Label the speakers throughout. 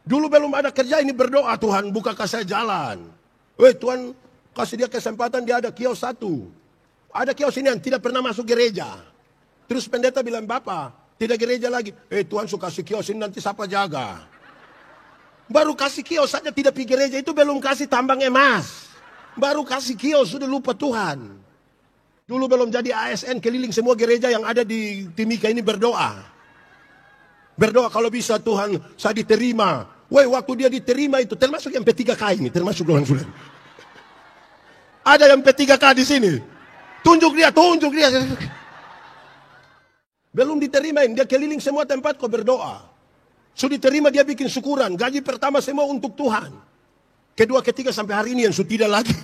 Speaker 1: Dulu belum ada kerja, ini berdoa, Tuhan bukakan saya jalan. Tuhan kasih dia kesempatan, dia ada kios satu. Ada kios ini yang tidak pernah masuk gereja. Terus pendeta bilang, Bapak, tidak gereja lagi. Tuhan suka kasih kios ini, nanti siapa jaga? Baru kasih kios saja tidak pergi gereja, itu belum kasih tambang emas. Baru kasih kios, sudah lupa Tuhan. Dulu belum jadi ASN, keliling semua gereja yang ada di Timika ini berdoa. Berdoa kalau bisa Tuhan, saya diterima. Waktu dia diterima itu, termasuk yang P3K ini, termasuk orang sudah. Ada yang P3K di sini. Tunjuk dia. Belum diterimain, dia keliling semua tempat kok berdoa. Sudah diterima, dia bikin syukuran. Gaji pertama semua untuk Tuhan. Kedua, ketiga, sampai hari ini yang sudah tidak lagi.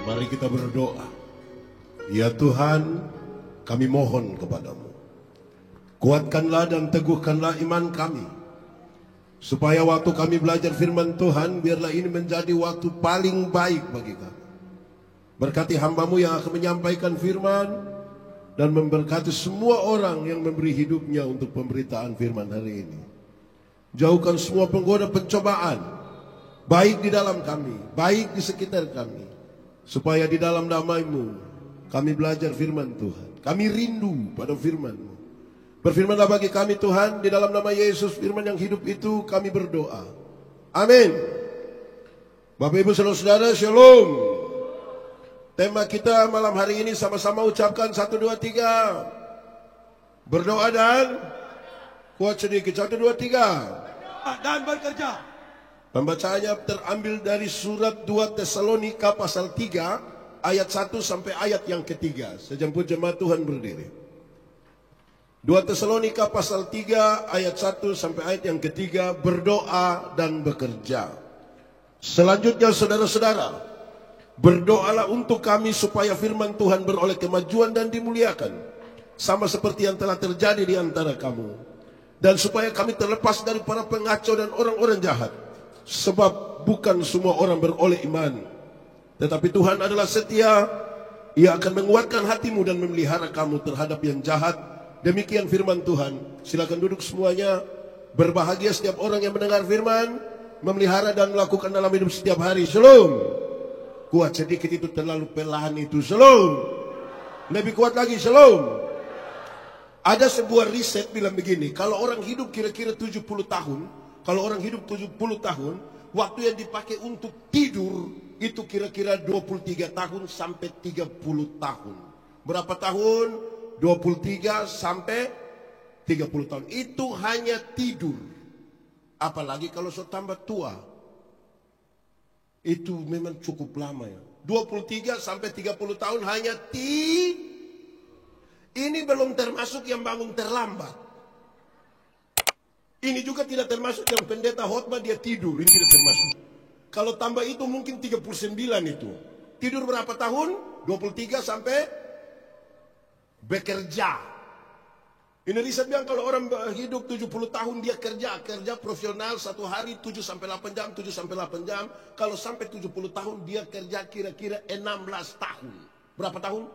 Speaker 1: Mari kita berdoa. Ya Tuhan, kami mohon kepadamu. Kuatkanlah dan teguhkanlah iman kami. Supaya waktu kami belajar firman Tuhan, biarlah ini menjadi waktu paling baik bagi kami. Berkati hamba-Mu yang akan menyampaikan firman, dan memberkati semua orang yang memberi hidupnya untuk pemberitaan firman hari ini. Jauhkan semua penggoda pencobaan, baik di dalam kami, baik di sekitar kami. Supaya di dalam damai-Mu kami belajar firman Tuhan. Kami rindu pada firman-Mu. Berfirmanlah bagi kami Tuhan, di dalam nama Yesus, firman yang hidup itu kami berdoa. Amin. Bapak Ibu saudara-saudara, shalom. Tema kita malam hari ini sama-sama ucapkan 1, 2, 3. Berdoa dan kuat sedikit. 1, 2, 3.
Speaker 2: Dan bekerja.
Speaker 1: Pembacaannya terambil dari surat 2 Tesalonika pasal 3 ayat 1 sampai ayat yang ketiga. Sejemput jemaat Tuhan berdiri. 2 Tesalonika pasal 3 ayat 1 sampai ayat yang ketiga, berdoa dan bekerja. Selanjutnya saudara-saudara, berdoalah untuk kami supaya firman Tuhan beroleh kemajuan dan dimuliakan, sama seperti yang telah terjadi di antara kamu. Dan supaya kami terlepas dari para pengacau dan orang-orang jahat. Sebab bukan semua orang beroleh iman, tetapi Tuhan adalah setia. Ia akan menguatkan hatimu dan memelihara kamu terhadap yang jahat. Demikian firman Tuhan. Silakan duduk semuanya. Berbahagia setiap orang yang mendengar firman, memelihara dan melakukan dalam hidup setiap hari. Shalom. Kuat sedikit itu terlalu pelan itu. Shalom. Lebih kuat lagi. Shalom. Ada sebuah riset bilang begini, kalau orang hidup kira-kira 70 tahun, kalau orang hidup 70 tahun, waktu yang dipakai untuk tidur itu kira-kira 23 tahun sampai 30 tahun. Berapa tahun? 23 sampai 30 tahun. Itu hanya tidur. Apalagi kalau sudah tambah tua. Itu memang cukup lama ya. 23 sampai 30 tahun hanya tidur. Ini belum termasuk yang bangun terlambat. Ini juga tidak termasuk yang pendeta khotbah dia tidur. Ini tidak termasuk. Kalau tambah itu mungkin 39 itu. Tidur berapa tahun? 23 sampai bekerja. Ini riset bilang kalau orang hidup 70 tahun dia kerja profesional satu hari 7 sampai 8 jam, 7 sampai 8 jam. Kalau sampai 70 tahun dia kerja kira-kira 16 tahun. Berapa tahun?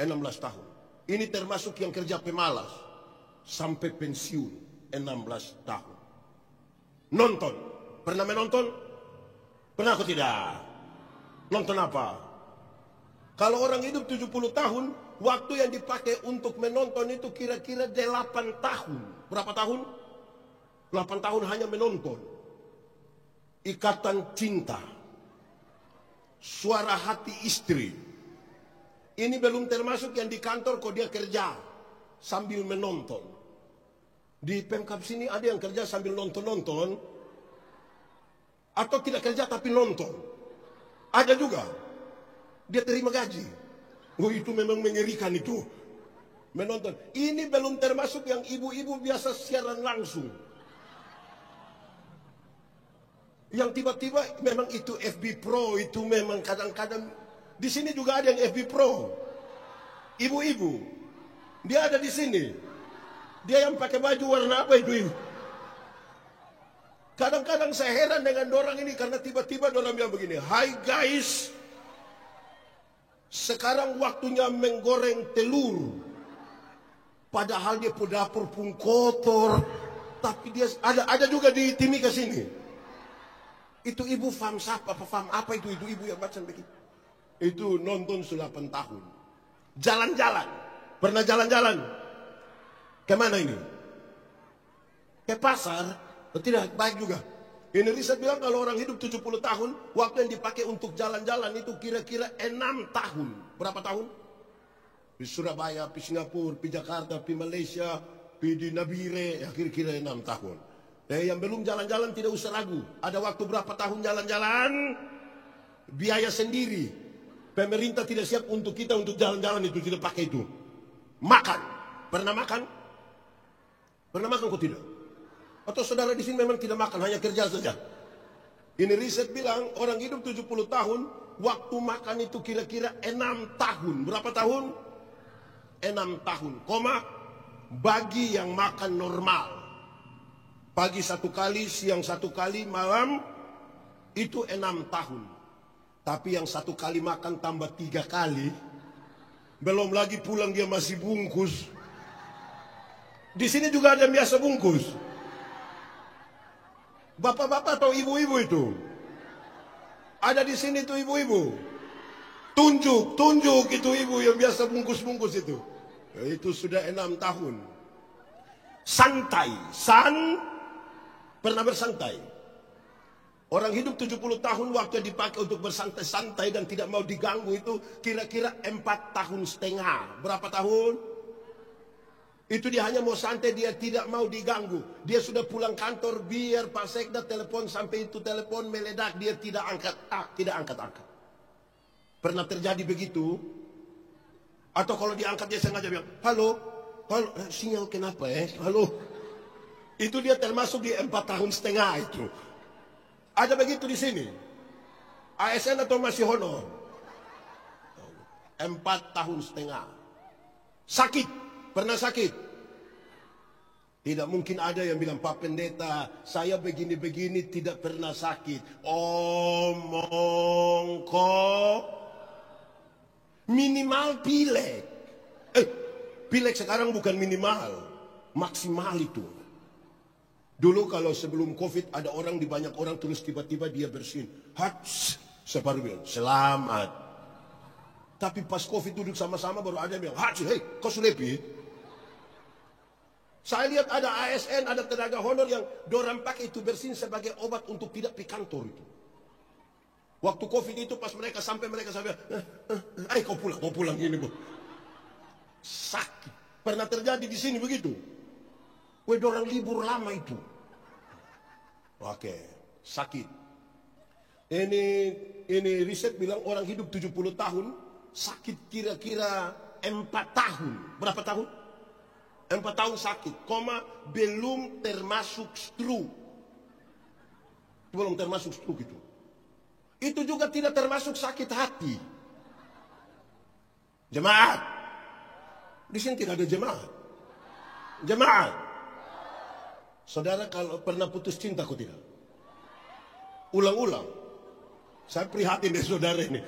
Speaker 1: 16 tahun. Ini termasuk yang kerja pemalas sampai pensiun 16 tahun. Nonton. Pernah menonton? Pernah atau tidak? Nonton apa? Kalau orang hidup 70 tahun, waktu yang dipakai untuk menonton itu kira-kira 8 tahun. Berapa tahun? 8 tahun hanya menonton. Ikatan Cinta. Suara Hati Istri. Ini belum termasuk yang di kantor kok dia kerja sambil menonton. Di Pemkab sini ada yang kerja sambil nonton-nonton. Atau tidak kerja tapi nonton. Ada juga. Dia terima gaji. Itu memang mengerikan itu. Menonton. Ini belum termasuk yang ibu-ibu biasa siaran langsung. Yang tiba-tiba memang itu FB Pro. Itu memang kadang-kadang. Di sini juga ada yang FB Pro. Ibu-ibu. Dia ada di sini. Dia yang pakai baju warna apa itu? Kadang-kadang saya heran dengan dorang ini karena tiba-tiba dorang bilang begini, "Hai guys, sekarang waktunya menggoreng telur." Padahal dia pun dapur pun kotor. Tapi dia ada juga di Timika sini. Itu ibu faham siapa, faham apa itu ibu yang macam begitu. Itu nonton 8 tahun. Jalan-jalan. Pernah jalan-jalan? Kemana ini? Ke pasar? Tidak, baik juga. Ini riset bilang kalau orang hidup 70 tahun, waktu yang dipakai untuk jalan-jalan itu kira-kira 6 tahun. Berapa tahun? Di Surabaya, di Singapura, di Jakarta, di Malaysia, di Nabire, ya kira-kira 6 tahun. Yang belum jalan-jalan tidak usah ragu. Ada waktu berapa tahun jalan-jalan? Biaya sendiri. Pemerintah tidak siap untuk kita untuk jalan-jalan itu, tidak pakai itu. Makan. Pernah makan? Pernah makan kok tidak? Atau saudara di sini memang tidak makan, hanya kerja saja? Ini riset bilang orang hidup 70 tahun, waktu makan itu kira-kira 6 tahun. Berapa tahun? 6 tahun. Koma, bagi yang makan normal. Pagi 1 kali, siang 1 kali, malam, itu 6 tahun. Tapi yang 1 kali makan tambah 3 kali, belum lagi pulang dia masih bungkus. Di sini juga ada yang biasa bungkus. Bapak-bapak atau ibu-ibu itu? Ada di sini tuh ibu-ibu. Tunjuk itu ibu yang biasa bungkus-bungkus itu. Itu sudah 6 tahun. Santai. Pernah bersantai? Orang hidup 70 tahun waktu yang dipakai untuk bersantai-santai dan tidak mau diganggu itu kira-kira 4,5 tahun. Berapa tahun? Itu dia hanya mau santai, dia tidak mau diganggu. Dia sudah pulang kantor, biar Pak Sekda telepon sampai itu telepon meledak, dia tidak angkat. Tidak angkat-angkat. Pernah terjadi begitu? Atau kalau diangkat dia sengaja bilang, halo, sinyal kenapa halo. Itu dia termasuk di 4,5 tahun itu. Ada begitu di sini? ASN atau masih honor? 4,5 tahun. Sakit. Pernah sakit? Tidak mungkin ada yang bilang, Pak Pendeta, saya begini-begini tidak pernah sakit. Omong kok. Minimal pilek. Pilek sekarang bukan minimal. Maksimal itu. Dulu kalau sebelum COVID ada orang, di banyak orang terus tiba-tiba dia bersin. Hats. Separuh bilang, selamat. Tapi pas COVID duduk sama-sama baru ada yang bilang, hats, kau sulepi? Saya lihat ada ASN, ada tenaga honor yang dorang pakai itu bersin sebagai obat untuk tidak pergi kantor itu. Waktu COVID itu pas mereka sampai kau pulang gini bu. Sakit. Pernah terjadi di sini begitu. Dorang libur lama itu. Oke, sakit. Ini riset bilang orang hidup 70 tahun sakit kira-kira 4 tahun. Berapa tahun? 4 tahun sakit, belum termasuk stroke. Belum termasuk stroke itu. Itu juga tidak termasuk sakit hati. Jemaat. Di sini tidak ada jemaat. Jemaat. Saudara kalau pernah putus cinta kok tidak? Ulang-ulang. Saya prihatin deh saudara ini.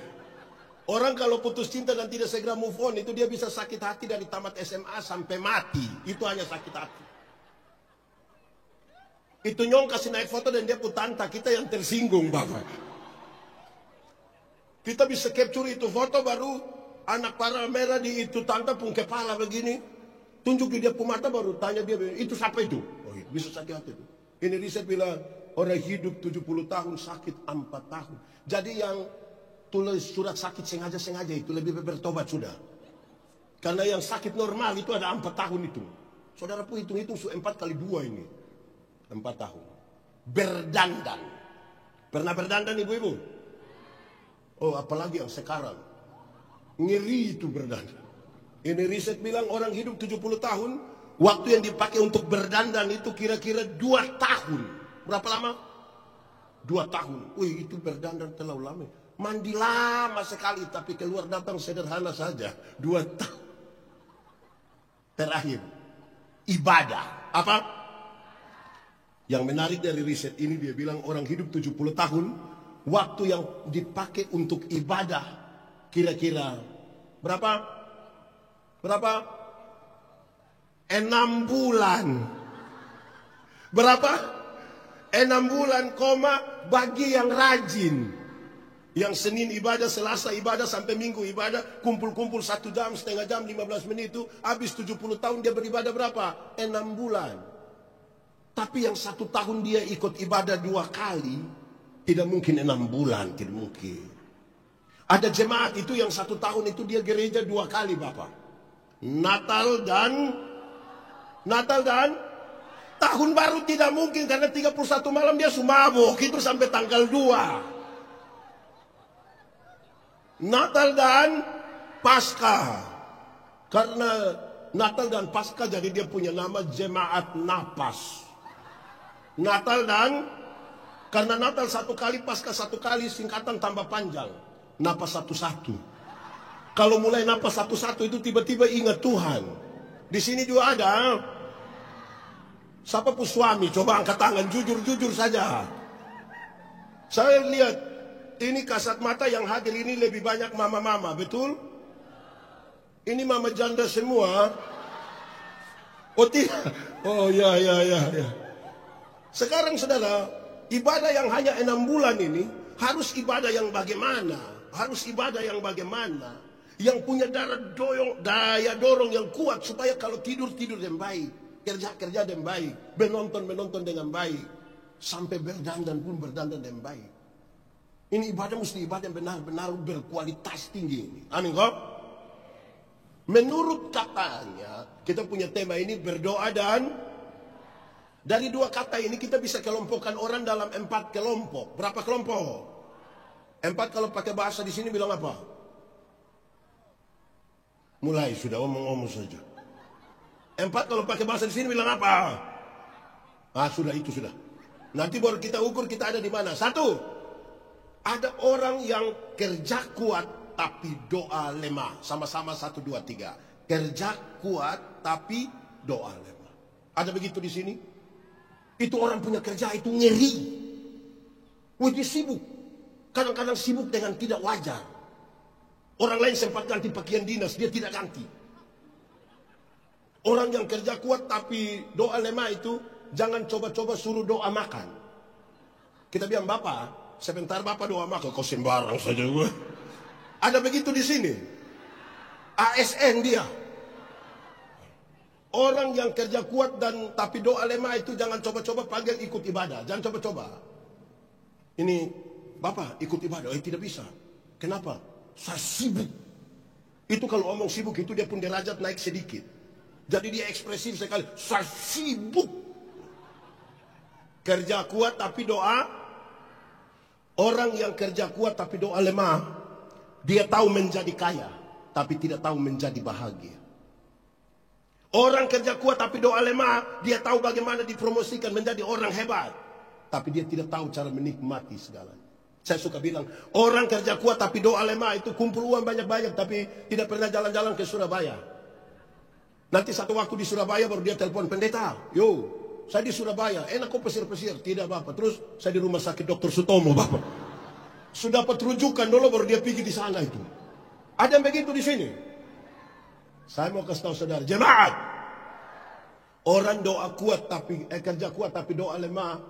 Speaker 1: Orang kalau putus cinta dan tidak segera move on, itu dia bisa sakit hati dari tamat SMA sampai mati. Itu hanya sakit hati. Itu nyong kasih naik foto dan dia pun tanta, kita yang tersinggung Bapak. Kita bisa capture itu foto baru anak para merah di itu tanta pun kepala begini. Tunjuk di dia pun mata baru tanya dia, itu siapa itu? Oh iya, bisa sakit hati itu. Ini riset bilang orang hidup 70 tahun sakit 4 tahun. Jadi yang tulis surat sakit sengaja itu lebih bertobat sudah. Karena yang sakit normal itu ada 4 tahun itu. Saudara pun hitung-hitung 4 kali 2 ini. 4 tahun. Berdandan. Pernah berdandan ibu-ibu? Oh apalagi yang sekarang. Ngeri itu berdandan. Ini riset bilang orang hidup 70 tahun. Waktu yang dipakai untuk berdandan itu kira-kira 2 tahun. Berapa lama? 2 tahun. Wih itu berdandan terlalu lama. Mandi lama sekali tapi keluar datang sederhana saja. 2 tahun. Terakhir. Ibadah. Apa? Yang menarik dari riset ini dia bilang orang hidup 70 tahun. Waktu yang dipakai untuk ibadah. Kira-kira berapa? Berapa? 6 bulan. Berapa? 6 bulan, bagi yang rajin. Yang Senin ibadah, Selasa ibadah, sampai Minggu ibadah, kumpul-kumpul 1 jam, setengah jam, 15 menit itu, habis 70 tahun dia beribadah berapa? 6 bulan. Tapi yang 1 tahun dia ikut ibadah 2 kali, tidak mungkin 6 bulan, tidak mungkin. Ada jemaat itu yang 1 tahun itu dia gereja 2 kali Bapak. Natal dan tahun baru tidak mungkin, karena 31 malam dia sumabuk, itu sampai tanggal 2. Natal dan Paskah. Karena Natal dan Paskah jadi dia punya nama Jemaat Napas. Natal dan, karena Natal 1 kali, Paskah 1 kali, singkatan tambah panjang. Napas 1-1. Kalau mulai napas 1-1 itu tiba-tiba ingat Tuhan. Di sini juga ada. Siapa pun suami, coba angkat tangan, jujur-jujur saja. Saya lihat ini kasat mata yang hadir ini lebih banyak mama-mama, betul? Ini mama janda semua. Oh tidak. Oh ya. Sekarang saudara, ibadah yang hanya 6 bulan ini harus ibadah yang bagaimana? Harus ibadah yang bagaimana? Yang punya daya dorong yang kuat supaya kalau tidur dengan baik, kerja dengan baik, menonton dengan baik, sampai berdandan pun berdandan dengan baik. Ini ibadah mesti ibadah yang benar-benar berkualitas tinggi. Amin kok? Menurut katanya, kita punya tema ini berdoa dan dari 2 kata ini kita bisa kelompokkan orang dalam 4 kelompok. Berapa kelompok? 4 kalau pakai bahasa di sini bilang apa? Mulai sudah omong-omong saja. 4 kalau pakai bahasa di sini bilang apa? Sudah itu sudah. Nanti baru kita ukur kita ada di mana. 1. Ada orang yang kerja kuat tapi doa lemah. Sama-sama 1, 2, 3. Kerja kuat tapi doa lemah. Ada begitu di sini? Itu orang punya kerja itu ngeri. Dia sibuk. Kadang-kadang sibuk dengan tidak wajar. Orang lain sempat ganti pakaian dinas, dia tidak ganti. Orang yang kerja kuat tapi doa lemah itu, jangan coba-coba suruh doa makan. Kita bilang, Bapak, sebentar Bapak doa makan, kau sembarang saja gue. Ada begitu di sini. ASN dia. Orang yang kerja kuat dan tapi doa lemah itu jangan coba-coba panggil ikut ibadah. Jangan coba-coba. Ini Bapak ikut ibadah, tidak bisa. Kenapa? Saya sibuk. Itu kalau omong sibuk itu dia pun derajat naik sedikit. Jadi dia ekspresif sekali. Saya sibuk. Kerja kuat tapi doa. Orang yang kerja kuat tapi doa lemah, dia tahu menjadi kaya, tapi tidak tahu menjadi bahagia. Orang kerja kuat tapi doa lemah, dia tahu bagaimana dipromosikan menjadi orang hebat, tapi dia tidak tahu cara menikmati segalanya. Saya suka bilang, orang kerja kuat tapi doa lemah itu kumpul uang banyak-banyak, tapi tidak pernah jalan-jalan ke Surabaya. Nanti satu waktu di Surabaya baru dia telepon pendeta, yo, saya di Surabaya, enak kok pesir-pesir. Tidak Bapak. Terus saya di rumah sakit Dr. Sutomo Bapak. Sudah dapat rujukan dulu baru dia pergi di sana itu. Ada yang begitu di sini. Saya mau kasih tahu saudara, jemaat. Orang doa kuat tapi kerja kuat tapi doa lemah,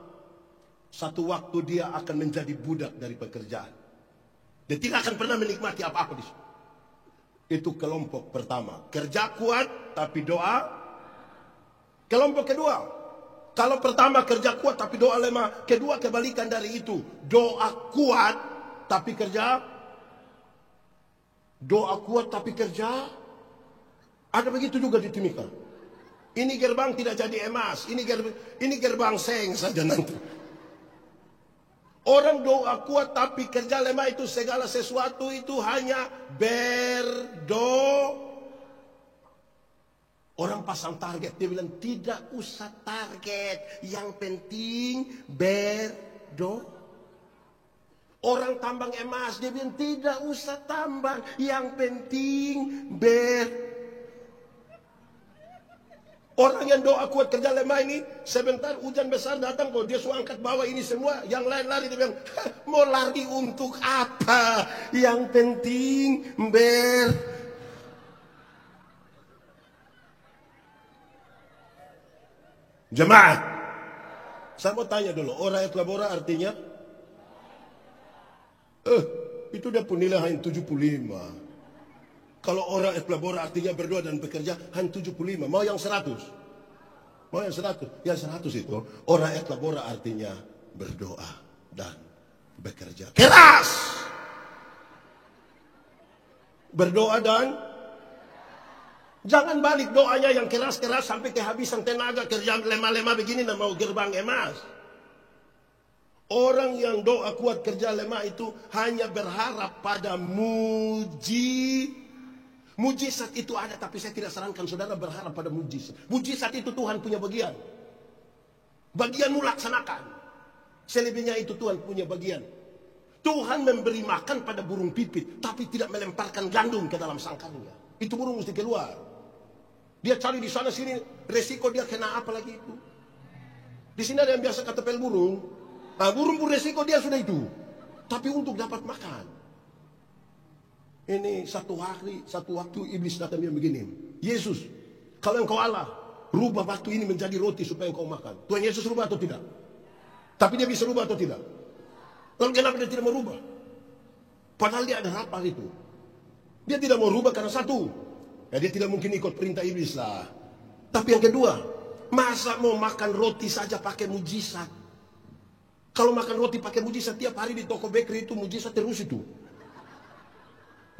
Speaker 1: satu waktu dia akan menjadi budak dari pekerjaan. Dia tidak akan pernah menikmati apa-apa di sini. Itu kelompok pertama. Kerja kuat tapi doa. Kelompok kedua. Kalau pertama kerja kuat tapi doa lemah, kedua kebalikan dari itu. Doa kuat tapi kerja. Doa kuat tapi kerja. Ada begitu juga di Timika. Ini gerbang tidak jadi emas, ini gerbang seng saja nanti. Orang doa kuat tapi kerja lemah itu segala sesuatu itu hanya Orang pasang target, dia bilang tidak usah target, yang penting Orang tambang emas, dia bilang tidak usah tambang, yang penting Orang yang doa kuat kerja lemah ini, sebentar hujan besar datang, kalau dia suruh angkat bawa ini semua, yang lain lari, dia bilang mau lari untuk apa? Yang penting Jemaat, saya mau tanya dulu, ora et labora artinya? Itu dia pun nilai hanya 75. Kalau ora et labora artinya berdoa dan bekerja hanya 75. Mau yang 100? Mau yang 100? Yang 100 itu ora et labora artinya berdoa dan bekerja keras. Berdoa dan jangan balik doanya yang keras-keras sampai kehabisan tenaga, kerja lemah-lemah begini dan mau gerbang emas. Orang yang doa kuat kerja lemah itu hanya berharap pada mujizat itu ada, tapi saya tidak sarankan saudara berharap pada mujizat. Mujizat itu Tuhan punya bagian. Bagianmu laksanakan. Selebihnya itu Tuhan punya bagian. Tuhan memberi makan pada burung pipit, tapi tidak melemparkan gandum ke dalam sangkarnya. Itu burung mesti keluar. Dia cari di sana sini, resiko dia kena apa lagi itu. Di sini ada yang biasa ketepel burung. Nah, burung pun resiko dia sudah itu. Tapi untuk dapat makan. Ini satu waktu iblis datang dia begini. Yesus, kalau engkau Allah, rubah batu ini menjadi roti supaya engkau makan. Tuhan Yesus rubah atau tidak? Tapi dia bisa rubah atau tidak? Lalu kenapa dia tidak merubah? Padahal dia ada rapal itu. Dia tidak mau rubah karena satu, ya dia tidak mungkin ikut perintah iblis lah. Tapi yang kedua, masa mau makan roti saja pakai mujizat? Kalau makan roti pakai mujizat tiap hari di toko bakery itu mujizat terus itu.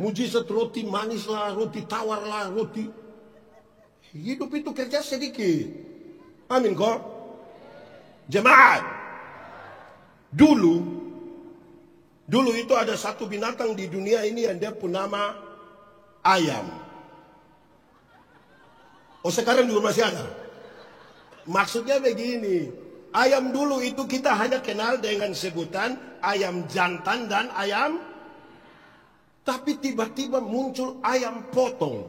Speaker 1: Mujizat roti manis lah, roti tawar lah, roti. Hidup itu kerja sedikit. Amin kok. Jemaat. Dulu itu ada satu binatang di dunia ini yang dia pun nama ayam. Oh sekarang juga masih ada. Maksudnya begini, ayam dulu itu kita hanya kenal dengan sebutan ayam jantan dan ayam. Tapi tiba-tiba muncul ayam potong.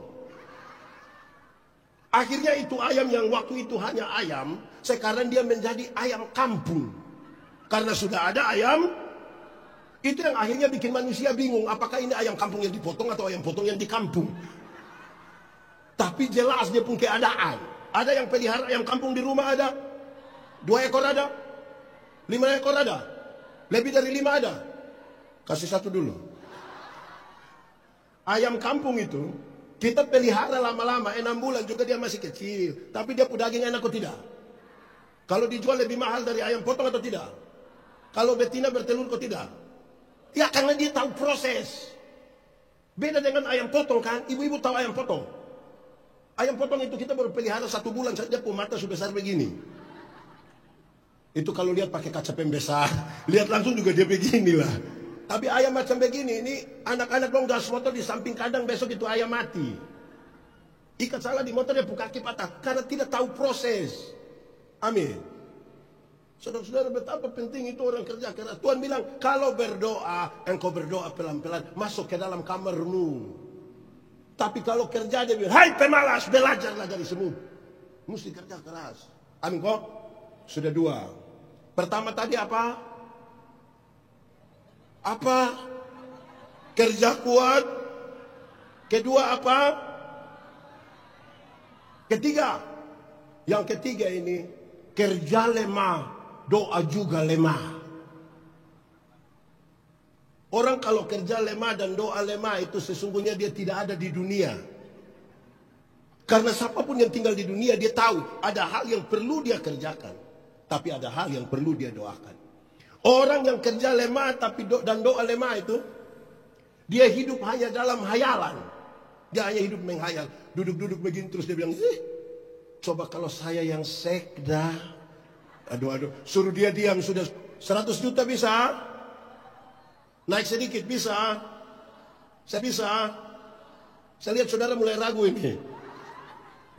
Speaker 1: Akhirnya itu ayam yang waktu itu hanya ayam, sekarang dia menjadi ayam kampung. Karena sudah ada ayam. Itu yang akhirnya bikin manusia bingung. Apakah ini ayam kampung yang dipotong atau ayam potong yang di kampung? Tapi jelas dia pun keadaan. Ada yang pelihara ayam kampung di rumah ada. 2 ekor ada. 5 ekor ada. Lebih dari 5 ada. Kasih satu dulu. Ayam kampung itu kita pelihara lama-lama. 6 bulan juga dia masih kecil. Tapi dia punya daging enak atau tidak? Kalau dijual lebih mahal dari ayam potong atau tidak? Kalau betina bertelur atau tidak? Ya karena dia tahu proses. Beda dengan ayam potong kan. Ibu-ibu tahu ayam potong. Ayam potong itu kita baru pelihara 1 bulan saja pun mata sudah besar begini. Itu kalau lihat pakai kaca pembesar. Lihat langsung juga dia beginilah. Tapi ayam macam begini ini anak-anak dong gas motor di samping kandang besok itu ayam mati. Ikat salah di motor dia kaki patah. Karena tidak tahu proses. Amin. Saudara-saudara betapa penting itu orang kerja keras. Tuhan bilang kalau berdoa, engkau berdoa pelan-pelan masuk ke dalam kamarmu. Tapi kalau kerja dia bilang, hai pemalas, belajarlah dari semut. Mesti kerja keras. Amin kok? Sudah 2. Pertama tadi apa? Apa? Kerja kuat. Kedua apa? Ketiga. Yang ketiga ini kerja lemah. Doa juga lemah. Orang kalau kerja lemah dan doa lemah itu sesungguhnya dia tidak ada di dunia. Karena siapapun yang tinggal di dunia dia tahu ada hal yang perlu dia kerjakan. Tapi ada hal yang perlu dia doakan. Orang yang kerja lemah dan doa lemah itu dia hidup hanya dalam hayalan. Dia hanya hidup menghayal. Duduk-duduk begini terus dia bilang, coba kalau saya yang sekda. Aduh, suruh dia diam sudah 100 juta bisa? Naik sedikit bisa? Saya bisa? Saya lihat saudara mulai ragu ini.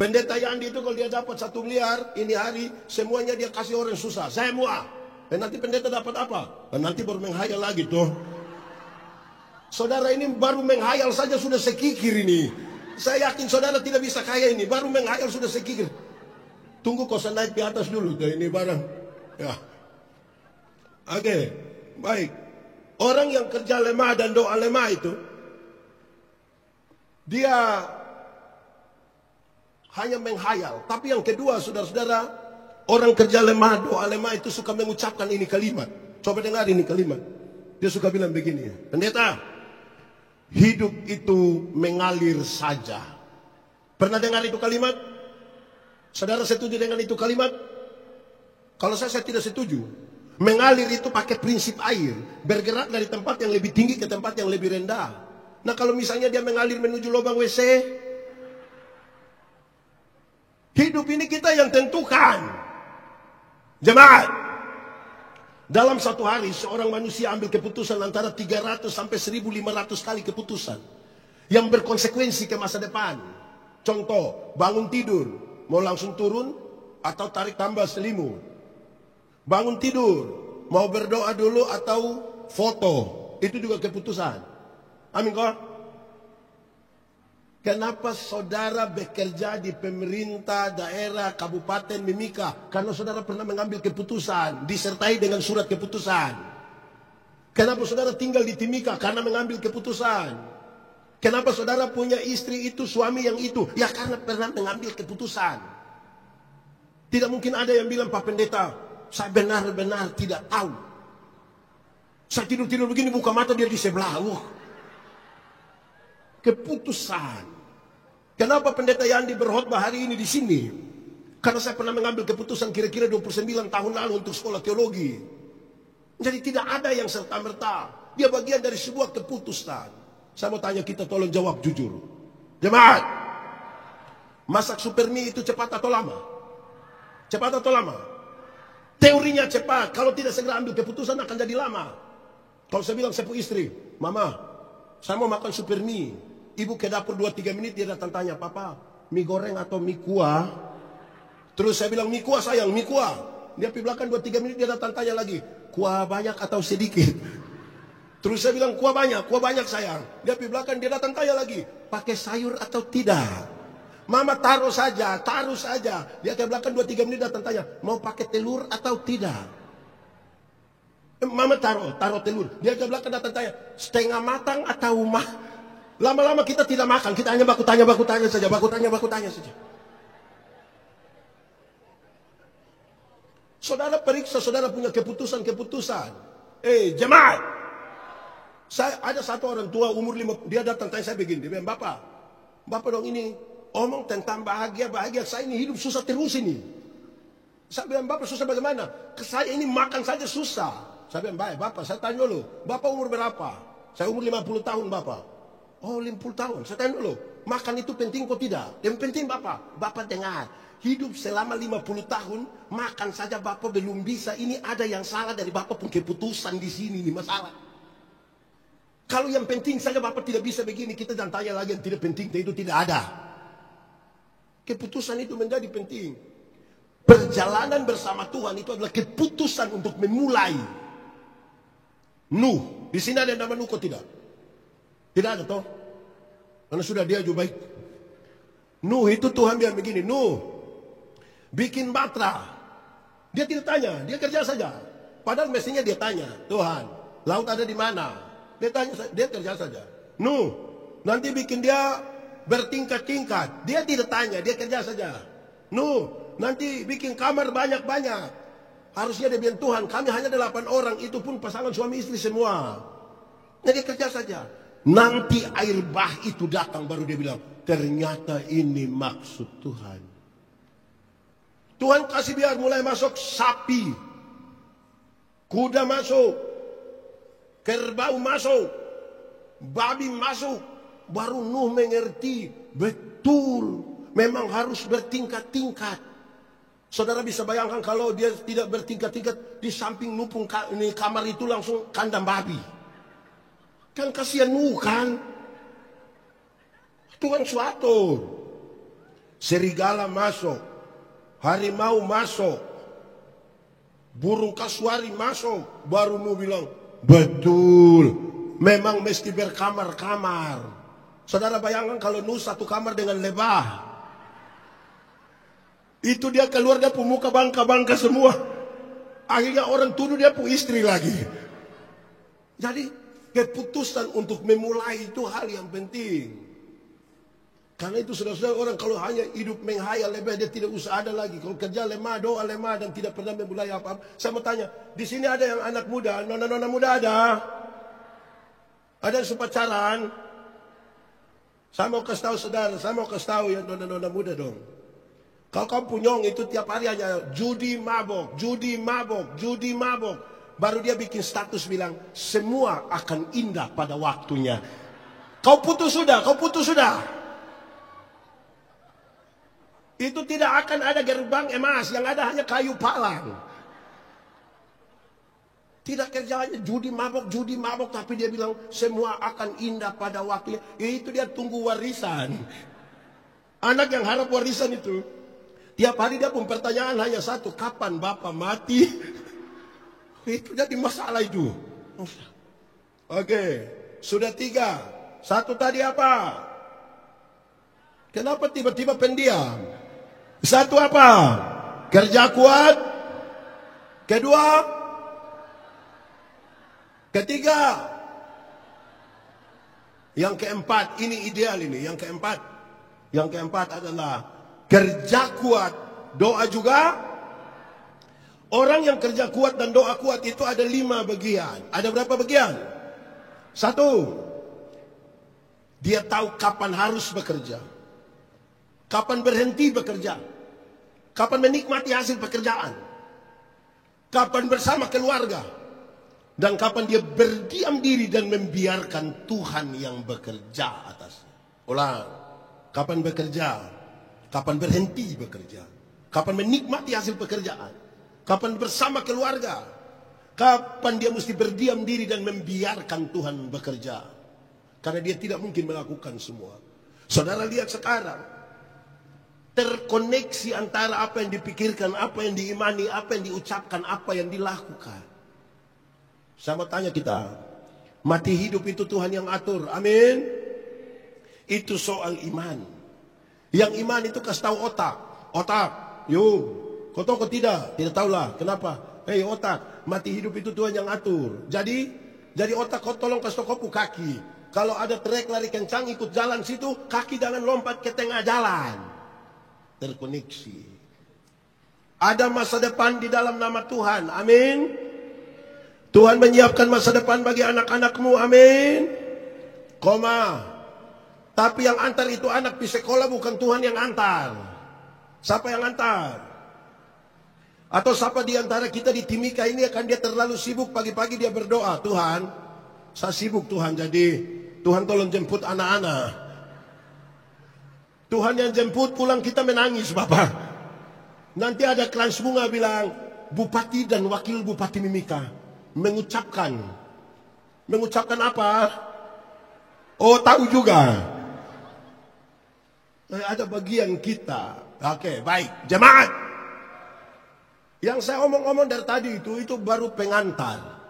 Speaker 1: Pendeta Yandi itu kalau dia dapat 1 miliar ini hari, semuanya dia kasih orang susah. Saya semua. Dan nanti pendeta dapat apa? Dan nanti baru menghayal lagi tuh. Saudara ini baru menghayal saja sudah sekikir ini. Saya yakin saudara tidak bisa kaya ini. Baru menghayal sudah sekikir. Tunggu kosan naik di atas dulu tuh ini barang. Ya. Oke, baik. Orang yang kerja lemah dan doa lemah itu dia hanya menghayal. Tapi yang kedua saudara-saudara, Orang kerja lemah, doa lemah itu suka mengucapkan ini kalimat. Coba dengar ini kalimat. Dia suka bilang begini, pendeta, hidup itu mengalir saja. Pernah dengar itu kalimat? Saudara setuju dengan itu kalimat? Kalau saya tidak setuju. Mengalir itu pakai prinsip air. Bergerak dari tempat yang lebih tinggi ke tempat yang lebih rendah. Nah kalau misalnya dia mengalir menuju lubang WC. Hidup ini kita yang tentukan. Jemaat. Dalam satu hari seorang manusia ambil keputusan antara 300 sampai 1500 kali keputusan. Yang berkonsekuensi ke masa depan. Contoh, bangun tidur. Mau langsung turun atau tarik tambah selimut. Bangun tidur, mau berdoa dulu atau foto, itu juga keputusan. Amin kok? Kenapa saudara bekerja di pemerintah daerah Kabupaten Mimika? Karena saudara pernah mengambil keputusan, disertai dengan surat keputusan. Kenapa saudara tinggal di Timika? Karena mengambil keputusan. Kenapa saudara punya istri itu, suami yang itu? Ya karena pernah mengambil keputusan. Tidak mungkin ada yang bilang, Pak Pendeta, saya benar-benar tidak tahu. Saya tidur-tidur begini, buka mata dia di sebelah. Keputusan. Kenapa Pendeta Yandi berkhotbah hari ini di sini? Karena saya pernah mengambil keputusan kira-kira 29 tahun lalu untuk sekolah teologi. Jadi tidak ada yang serta-merta. Dia bagian dari sebuah keputusan. Saya mau tanya kita, tolong jawab jujur. Jemaat, masak super mie itu cepat atau lama? Cepat atau lama? Teorinya cepat, kalau tidak segera ambil keputusan akan jadi lama. Kalau saya bilang saya punya istri, Mama, saya mau makan super mie. Ibu ke dapur 2-3 menit dia datang tanya, Papa, mie goreng atau mie kuah? Terus saya bilang, mie kuah sayang, mie kuah. Dia pergi belakang 2-3 menit dia datang tanya lagi, kuah banyak atau sedikit? Terus saya bilang, kuah banyak sayang. Dia pergi belakang dia datang tanya lagi, pakai sayur atau tidak? Mama taruh saja. Dia ke belakang 2-3 menit datang tanya, mau pakai telur atau tidak? Mama taruh telur. Dia ke belakang datang tanya, setengah matang atau Lama-lama kita tidak makan, kita hanya baku tanya saja. Saudara periksa, saudara punya keputusan. Jemaat. Saya ada satu orang tua umur 5, dia datang tanya saya begini, dia bilang, Bapak dong ini omong tentang bahagia, saya ini hidup susah terus ini. Saya bilang, Bapak susah bagaimana? Saya ini makan saja susah. Saya bilang, baik Bapak, saya tanya dulu, Bapak umur berapa? Saya umur 50 tahun Bapak. Oh 50 tahun, saya tanya dulu, makan itu penting kok tidak? Yang penting Bapak dengar, hidup selama 50 tahun, makan saja Bapak belum bisa, ini ada yang salah dari Bapak pun keputusan di sini, ini masalah. Kalau yang penting saja Bapak tidak bisa begini, kita jangan tanya lagi yang tidak penting, itu tidak ada. Keputusan itu menjadi penting. Perjalanan bersama Tuhan itu adalah keputusan untuk memulai. Nuh, di sini ada nama Nuh kok tidak? Tidak ada toh? Karena sudah dia juga baik. Nuh itu Tuhan bilang begini, Nuh, bikin batra. Dia tidak tanya, dia kerja saja. Padahal mestinya dia tanya, Tuhan, laut ada di mana? Dia tanya, dia kerja saja. Nuh, nanti bikin dia bertingkat-tingkat. Dia tidak tanya, dia kerja saja. Nuh, nanti bikin kamar banyak-banyak. Harusnya dia bilang, Tuhan, kami hanya 8 orang, itu pun pasangan suami istri semua. Jadi kerja saja. Nanti air bah itu datang, baru dia bilang, ternyata ini maksud Tuhan. Tuhan kasih biar mulai masuk sapi, kuda masuk, kerbau masuk, babi masuk. Baru Nuh mengerti, betul, memang harus bertingkat-tingkat. Saudara bisa bayangkan kalau dia tidak bertingkat-tingkat, di samping nupung ini kamar itu langsung kandang babi. Kan kasihan Nuh kan. Tuhan suatu. Serigala masuk, harimau masuk, burung kasuari masuk. Baru Nuh bilang, betul, memang mesti berkamar-kamar. Saudara bayangkan kalau Nuh satu kamar dengan lebah. Itu dia keluar, dia pemuka bangka-bangka semua. Akhirnya orang tuduh dia punya istri lagi. Jadi keputusan untuk memulai itu hal yang penting. Karena itu saudara-saudara, orang kalau hanya hidup menghayal lebih, dia tidak usah ada lagi. Kalau kerja lemah, doa lemah, dan tidak pernah memulai apa-apa. Saya mau tanya, di sini ada yang anak muda, nona-nona muda ada? Ada yang pacaran? Saya mau kasih tahu saudara, saya mau kasih tahu yang nona-nona muda dong. Kalau kamu punyong itu tiap hari hanya judi mabok, judi mabok, judi mabok. Baru dia bikin status bilang, semua akan indah pada waktunya. Kau putus sudah, kau putus sudah. Itu tidak akan ada gerbang emas, yang ada hanya kayu palang. Tidak kerjanya judi mabok, tapi dia bilang semua akan indah pada waktunya. Itu dia tunggu warisan. Anak yang harap warisan itu, tiap hari dia pun pertanyaan hanya satu, kapan bapak mati? Itu jadi masalah itu. Oke, sudah 3. 1 tadi apa? Kenapa tiba-tiba pendiam? 1 apa? Kerja kuat. 2. 3. Yang keempat, ini ideal ini. Yang keempat adalah kerja kuat, doa juga. Orang yang kerja kuat dan doa kuat itu ada 5 bagian. Ada berapa bagian? 1. Dia tahu kapan harus bekerja, kapan berhenti bekerja, kapan menikmati hasil pekerjaan, kapan bersama keluarga, dan kapan dia berdiam diri dan membiarkan Tuhan yang bekerja atasnya. Ulang, kapan bekerja, kapan berhenti bekerja, kapan menikmati hasil pekerjaan, kapan bersama keluarga, kapan dia mesti berdiam diri dan membiarkan Tuhan bekerja. Karena dia tidak mungkin melakukan semua. Saudara lihat sekarang, terkoneksi antara apa yang dipikirkan, apa yang diimani, apa yang diucapkan, apa yang dilakukan. Saya mau tanya kita, mati hidup itu Tuhan yang atur, amin. Itu soal iman. Yang iman itu kasih tahu otak, yuk, kau tahu kau tidak tahulah, kenapa? Hei otak, mati hidup itu Tuhan yang atur. Jadi otak kau tolong kasih tahu kau kaki. Kalau ada trek lari kencang ikut jalan situ, kaki jangan lompat ke tengah jalan. Terkoneksi. Ada masa depan di dalam nama Tuhan, amin. Tuhan menyiapkan masa depan bagi anak-anakmu, amin. Koma. Tapi yang antar itu anak di sekolah, bukan Tuhan yang antar. Siapa yang antar? Atau siapa di antara kita di Timika ini akan dia terlalu sibuk, pagi-pagi dia berdoa, Tuhan, saya sibuk Tuhan, jadi Tuhan tolong jemput anak-anak. Tuhan yang jemput, pulang kita menangis Bapak. Nanti ada kelas bunga bilang, Bupati dan Wakil Bupati Mimika mengucapkan apa? Oh, tahu juga. Ada bagian kita. Oke, baik. Jemaat, yang saya omong-omong dari tadi itu baru pengantar.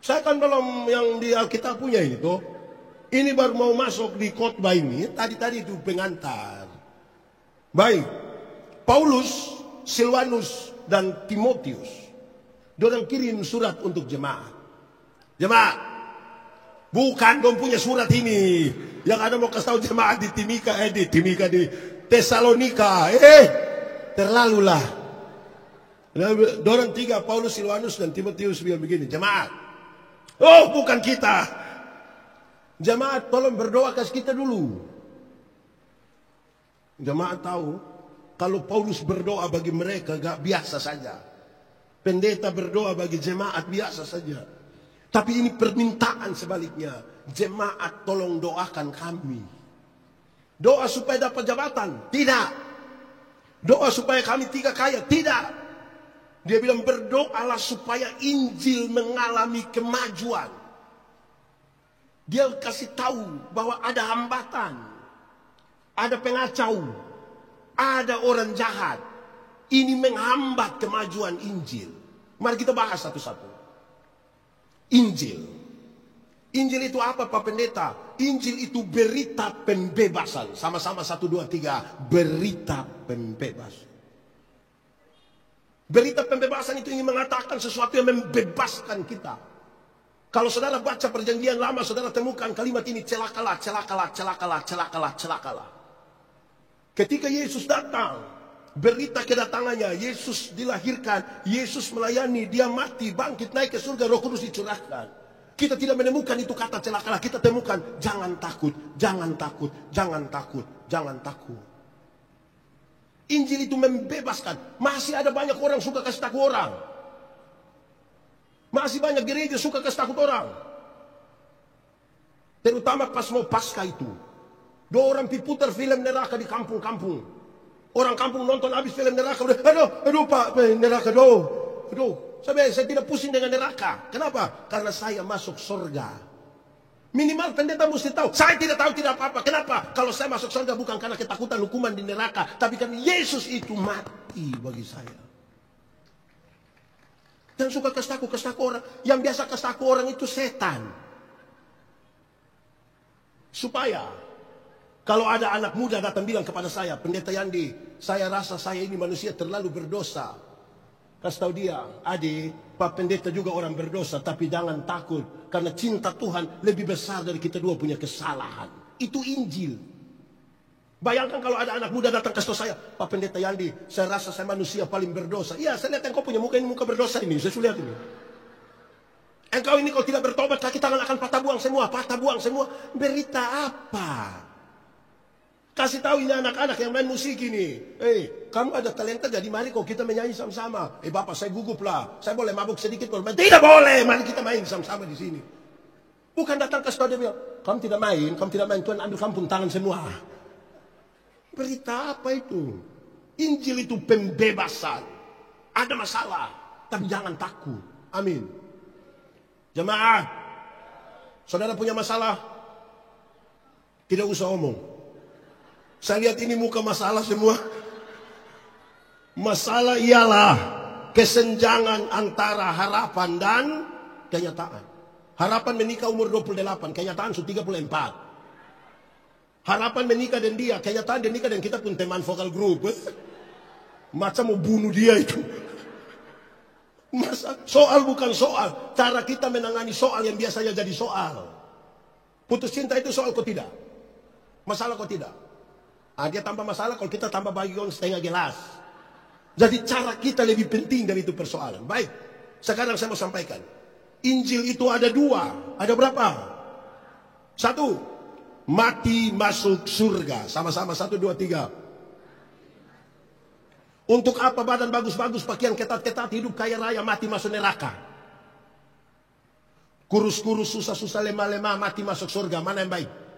Speaker 1: Saya kan belum yang di Alkitab punya itu. Ini baru mau masuk di khotbah ini. Tadi itu pengantar. Baik. Paulus, Silwanus, dan Timotius, dorang kirim surat untuk jemaat. Jemaat, bukan dong punya surat ini. Yang ada mau kasih tahu jemaat di Timika, di Tesalonika. Terlalulah. Dorang 3, Paulus, Silwanus, dan Timotius bilang begini, jemaat, oh bukan kita. Jemaat tolong berdoa kasih kita dulu. Jemaat tahu, kalau Paulus berdoa bagi mereka gak biasa saja. Pendeta berdoa bagi jemaat biasa saja. Tapi ini permintaan sebaliknya. Jemaat tolong doakan kami. Doa supaya dapat jabatan? Tidak. Doa supaya kami 3 kaya? Tidak. Dia bilang berdoalah supaya Injil mengalami kemajuan. Dia kasih tahu bahwa ada hambatan, ada pengacau, ada orang jahat. Ini menghambat kemajuan Injil. Mari kita bahas satu-satu. Injil. Injil itu apa Pak Pendeta? Injil itu berita pembebasan. Sama-sama 1, 2, 3. Berita pembebasan. Berita pembebasan itu ingin mengatakan sesuatu yang membebaskan kita. Kalau saudara baca perjanjian lama, saudara temukan kalimat ini, celakalah, celakalah, celakalah, celakalah, celakalah. Ketika Yesus datang, berita kedatangannya, Yesus dilahirkan, Yesus melayani, dia mati, bangkit, naik ke surga, Roh Kudus dicurahkan. Kita tidak menemukan itu kata celakalah, kita temukan jangan takut, jangan takut, jangan takut, jangan takut. Injil itu membebaskan. Masih ada banyak orang suka kasih takut orang. Masih banyak gereja suka kasih takut orang. Terutama pas mau pasca itu. 2 orang putar film neraka di kampung-kampung. Orang kampung nonton habis film neraka, udah, aduh Pak, neraka, aduh. Saya tidak pusing dengan neraka. Kenapa? Karena saya masuk surga. Minimal pendeta mesti tahu. Saya tidak tahu tidak apa-apa. Kenapa? Kalau saya masuk surga bukan karena ketakutan hukuman di neraka, tapi karena Yesus itu mati bagi saya. Dan suka kasih takut orang. Yang biasa kasih takut orang itu setan. Supaya kalau ada anak muda datang bilang kepada saya, Pendeta Yandi, saya rasa saya ini manusia terlalu berdosa. Kasih tahu dia, adik, Pak Pendeta juga orang berdosa, tapi jangan takut. Karena cinta Tuhan lebih besar dari kita dua punya kesalahan. Itu Injil. Bayangkan kalau ada anak muda datang kasih tahu saya, Pak Pendeta Yandi, saya rasa saya manusia paling berdosa. Iya, saya lihat engkau punya muka ini, muka berdosa ini. Saya sudah lihat ini. Engkau ini kalau tidak bertobat, kaki tangan akan patah buang semua. Patah buang semua. Berita apa? Kasih tahu ini anak-anak yang main musik ini. Kamu ada talenta, jadi mari kok kita menyanyi sama-sama. Bapak, saya gugup lah. Saya boleh mabuk sedikit. Tidak boleh, mari kita main sama-sama di sini. Bukan datang ke saudara dia bilang, kamu tidak main, Tuhan ambil kamu pun tangan semua. Berita apa itu? Injil itu pembebasan. Ada masalah, tapi jangan takut. Amin. Jemaat, saudara punya masalah, tidak usah omong. Saya lihat ini muka masalah semua. Masalah ialah kesenjangan antara harapan dan kenyataan. Harapan menikah umur 28, kenyataan sudah 34. Harapan menikah dan dia, kenyataan dia nikah dan kita pun teman vokal grup. Macam mau bunuh dia itu. Soal bukan soal, cara kita menangani soal yang biasanya jadi soal. Putus cinta itu soal kok tidak? Masalah kok tidak? Dia tambah masalah kalau kita tambah bagian setengah gelas. Jadi cara kita lebih penting dari itu persoalan. Baik, sekarang saya mau sampaikan. Injil itu ada 2. Ada berapa? 1, mati masuk surga. Sama-sama 1, 2, 3. Untuk apa badan bagus-bagus, pakaian ketat-ketat, hidup kaya raya, mati masuk neraka? Kurus-kurus, susah-susah, lemah-lemah, mati masuk surga. Mana yang baik?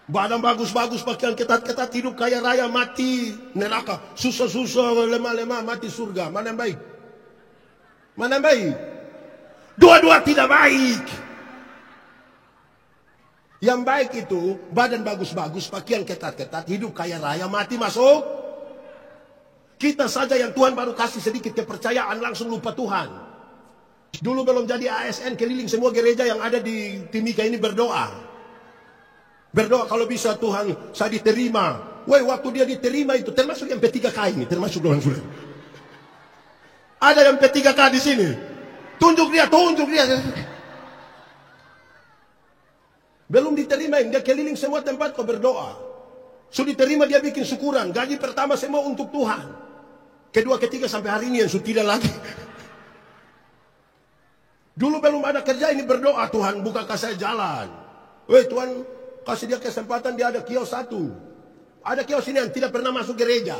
Speaker 1: Badan bagus-bagus, pakaian ketat-ketat, hidup kaya raya, mati neraka. Susah-susah, lemah-lemah, mati surga. Mana yang baik? Mana yang baik? Dua-dua tidak baik. Yang baik itu badan bagus-bagus, pakaian ketat-ketat, hidup kaya raya, mati masuk. Kita saja yang Tuhan baru kasih sedikit kepercayaan langsung lupa Tuhan. Dulu belum jadi ASN, keliling semua gereja yang ada di Timika ini berdoa. Berdoa kalau bisa Tuhan saya diterima. Waktu dia diterima itu termasuk yang P3K ini, termasuk orang sudah. Ada yang P3K di sini. Tunjuk dia. Belum diterima, dia keliling semua tempat kau berdoa. Sudah diterima dia bikin syukuran. Gaji pertama semua untuk Tuhan. Kedua, ketiga sampai hari ini yang sudah tidak lagi. Dulu belum ada kerja ini berdoa, Tuhan bukakan saya jalan. Tuhan kasih dia kesempatan, dia ada kios 1. Ada kios ini yang tidak pernah masuk gereja.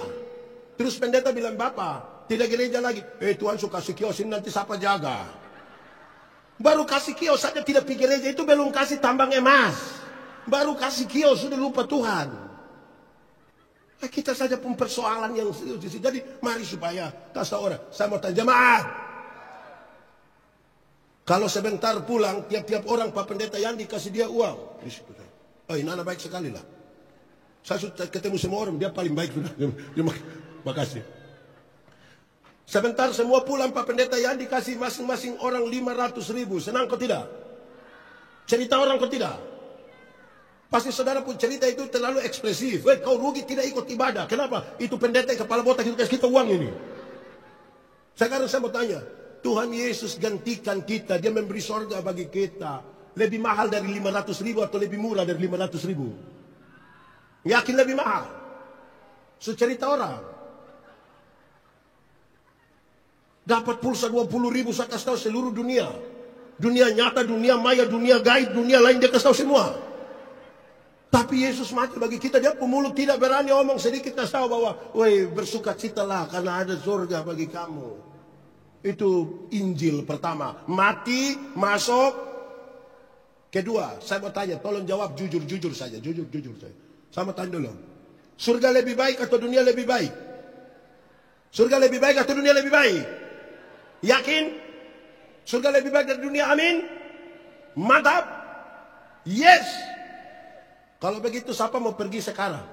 Speaker 1: Terus pendeta bilang, Bapak, tidak gereja lagi. Tuhan suka kasih kios ini, nanti siapa jaga? Baru kasih kios saja tidak pergi gereja, itu belum kasih tambang emas. Baru kasih kios, sudah lupa Tuhan. Kita saja pun persoalan yang serius. Jadi mari supaya kasih orang. Saya mau tanya jemaat. Kalau sebentar pulang, tiap-tiap orang Pak Pendeta yang dikasih dia uang. Ini anak baik sekali lah. Saya sudah ketemu semua orang, dia paling baik sudah. Terima kasih. Sebentar semua pulang Pak Pendeta yang dikasih masing-masing orang 500.000. Senang kok tidak? Cerita orang kok tidak? Pasti saudara pun cerita itu terlalu ekspresif. Kau rugi tidak ikut ibadah. Kenapa? Itu pendeta yang kepala botak itu kasih kita uang ini. Sekarang saya mau tanya. Tuhan Yesus gantikan kita. Dia memberi sorga bagi kita. Lebih mahal dari 500.000 atau lebih murah dari 500.000? Yakin lebih mahal. Secerita orang. Dapat pulsa 20.000 saya kasih tahu seluruh dunia. Dunia nyata, dunia maya, dunia gaib, dunia lain dia kasih tahu semua. Tapi Yesus mati bagi kita. Dia pemulut tidak berani omong sedikit kasih tahu bahwa, woi bersukacitalah karena ada surga bagi kamu. Itu Injil pertama. Mati, masuk. Kedua, saya mau tanya, tolong jawab jujur saja. Jujur saja. Saya mau tanya dulu. Surga lebih baik atau dunia lebih baik? Surga lebih baik atau dunia lebih baik? Yakin? Surga lebih baik dari dunia, amin? Mantap? Yes! Kalau begitu siapa mau pergi sekarang?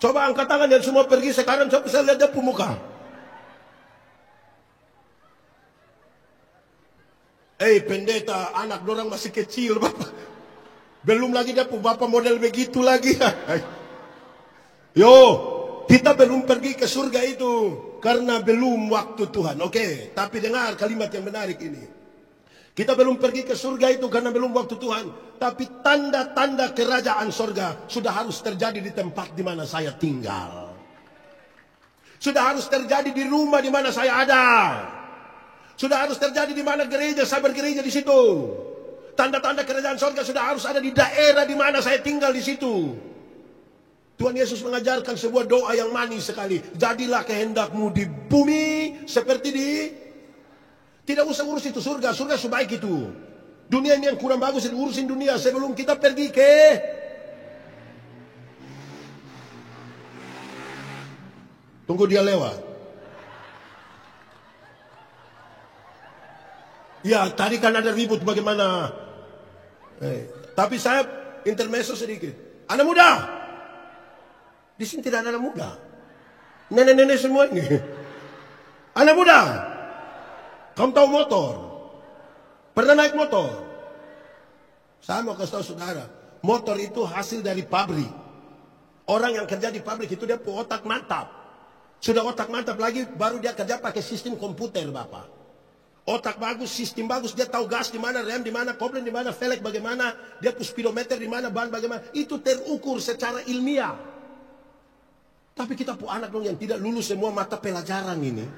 Speaker 1: Coba angkat tangan dan semua pergi sekarang. Coba saya lihat dia pemuka. Pendeta, anak dorang masih kecil, Bapak. Belum lagi dia bapak model begitu lagi. Yo, kita belum pergi ke surga itu karena belum waktu Tuhan. Oke, tapi dengar kalimat yang menarik ini. Kita belum pergi ke surga itu karena belum waktu Tuhan. Tapi tanda-tanda kerajaan surga sudah harus terjadi di tempat di mana saya tinggal. Sudah harus terjadi di rumah di mana saya ada. Sudah harus terjadi di mana gereja, saya bergereja di situ. Tanda-tanda kerajaan surga sudah harus ada di daerah di mana saya tinggal di situ. Tuhan Yesus mengajarkan sebuah doa yang manis sekali. Jadilah kehendakmu di bumi seperti di... Tidak usah urus itu surga, surga sebaik itu. Dunia ini yang kurang bagus, urusin dunia sebelum kita pergi ke... Tunggu dia lewat. Ya, tadi kan ada ribut bagaimana. Tapi saya intermezzo sedikit. Anak muda. Di sini tidak ada anak muda. Nenek-nenek semua ini. Anak muda. Kamu tahu motor? Pernah naik motor? Saya mau kasih tahu saudara. Motor itu hasil dari pabrik. Orang yang kerja di pabrik itu dia otak mantap. Sudah otak mantap lagi baru dia kerja pakai sistem komputer, Bapak. Otak bagus, sistem bagus, dia tahu gas di mana, rem di mana, kopling di mana, velg bagaimana, dia speedometer di mana, ban bagaimana. Itu terukur secara ilmiah. Tapi kita anak dong yang tidak lulus semua mata pelajaran ini.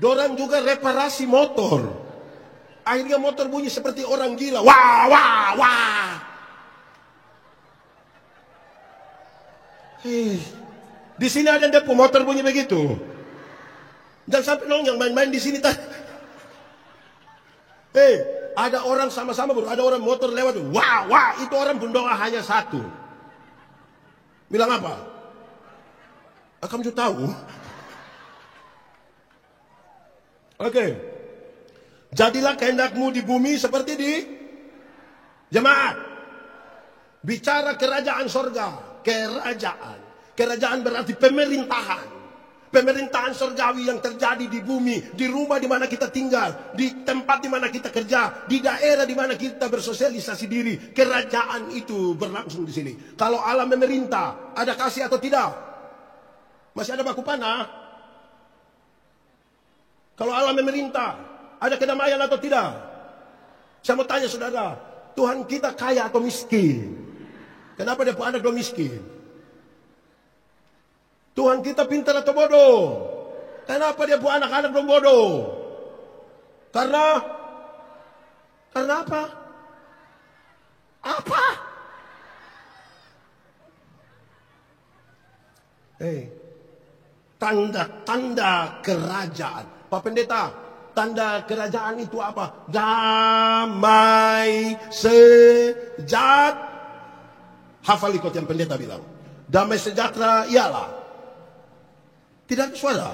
Speaker 1: Dorang juga reparasi motor. Akhirnya motor bunyi seperti orang gila. Wah, wah, wah. Di sini ada yang motor bunyi begitu. Jangan sampai dong yang main-main di sini. Ada orang sama-sama ada orang motor lewat. Wah, wah, itu orang berdoa hanya satu. Bilang apa? Kamu juga tahu. Oke. Jadilah kehendakmu di bumi seperti di jemaat. Bicara kerajaan sorga. Kerajaan. Kerajaan berarti pemerintahan. Pemerintahan surgawi yang terjadi di bumi, di rumah di mana kita tinggal, di tempat di mana kita kerja, di daerah di mana kita bersosialisasi diri. Kerajaan itu berlangsung di sini. Kalau Allah memerintah, ada kasih atau tidak? Masih ada baku panah? Kalau Allah memerintah, ada kedamaian atau tidak? Saya mau tanya saudara, Tuhan kita kaya atau miskin? Kenapa dia anak belum miskin? Tuhan kita pintar atau bodoh? Kenapa dia buat anak-anak belum bodoh? Karena apa? Apa? Tanda-tanda kerajaan. Pak Pendeta, tanda kerajaan itu apa? Damai sejahtera. Hafal ikut yang pendeta bilang. Damai sejahtera ialah. Tidak ada suara.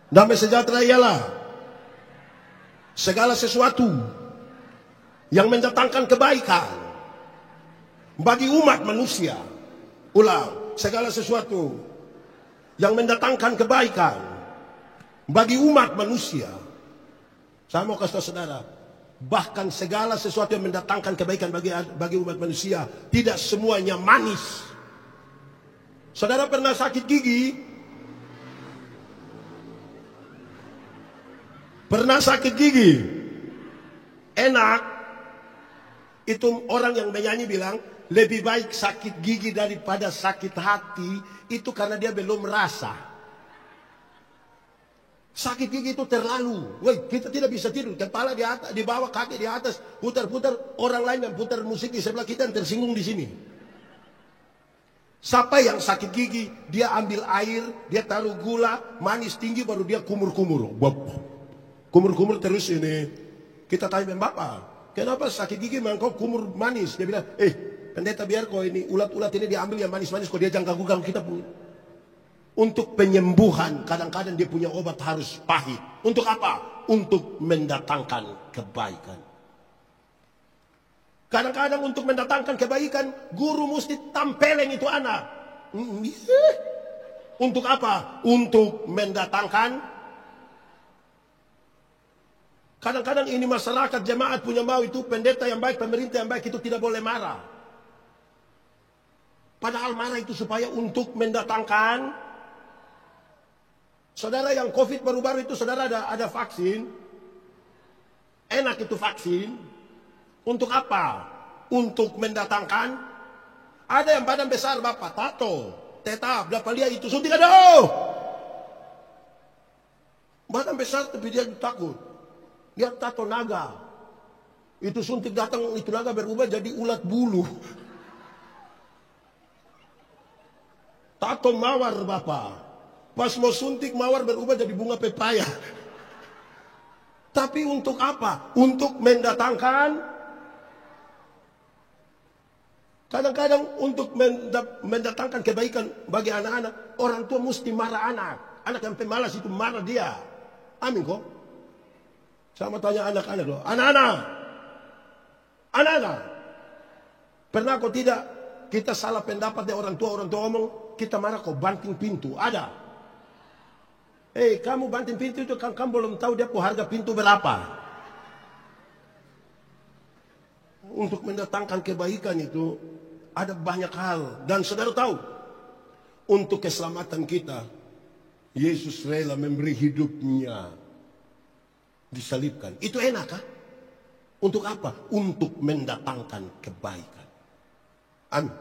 Speaker 1: Damai sejahtera ialah segala sesuatu yang mendatangkan kebaikan bagi umat manusia. Ulang, segala sesuatu yang mendatangkan kebaikan bagi umat manusia. Saya mau kasih tahu saudara, bahkan segala sesuatu yang mendatangkan kebaikan bagi umat manusia tidak semuanya manis. Saudara pernah sakit gigi? Pernah sakit gigi? Enak? Itu orang yang menyanyi bilang, lebih baik sakit gigi daripada sakit hati. Itu karena dia belum merasa. Sakit gigi itu terlalu. Woi, kita tidak bisa tidur. Kepala di atas, di bawah, kaki di atas. Putar-putar. Orang lain yang putar musik di sebelah kita yang tersinggung di sini. Siapa yang sakit gigi, dia ambil air, dia taruh gula, manis tinggi, baru dia kumur-kumur. Kumur-kumur terus ini. Kita tanya Bapak, kenapa sakit gigi kok kumur manis? Dia bilang, pendeta biar kok ini ulat-ulat ini diambil yang manis-manis, kok dia jangan ganggu kita pun. Untuk penyembuhan, kadang-kadang dia punya obat harus pahit. Untuk apa? Untuk mendatangkan kebaikan. Kadang-kadang untuk mendatangkan kebaikan, guru mesti tampeleng itu anak. Untuk apa? Untuk mendatangkan. Kadang-kadang ini masyarakat jemaat punya mau itu pendeta yang baik, pemerintah yang baik itu tidak boleh marah. Padahal marah itu supaya untuk mendatangkan. Saudara yang COVID baru-baru itu saudara ada vaksin. Enak itu vaksin. Untuk apa? Untuk mendatangkan. Ada yang badan besar Bapak, tato, tetap, dapat lihat itu suntik ada. Badan besar tapi dia takut. Dia tato naga. Itu suntik datang, itu naga berubah jadi ulat bulu. Tato mawar Bapak. Pas mau suntik mawar berubah jadi bunga pepaya. Tapi untuk apa? Untuk mendatangkan. Kadang-kadang untuk mendatangkan kebaikan bagi anak-anak, orang tua mesti marah anak. Anak yang pemalas itu marah dia. Amin kok. Sama tanya anak-anak loh. Anak-anak. Anak-anak. Pernah kok tidak kita salah pendapat dari orang tua ngomong, kita marah kok banting pintu. Ada. Kamu banting pintu itu kan kamu belum tahu dia harga pintu berapa. Untuk mendatangkan kebaikan itu ada banyak hal. Dan saudara tahu, untuk keselamatan kita, Yesus rela memberi hidupnya. Disalibkan. Itu enak kan? Untuk apa? Untuk mendatangkan kebaikan. Amin.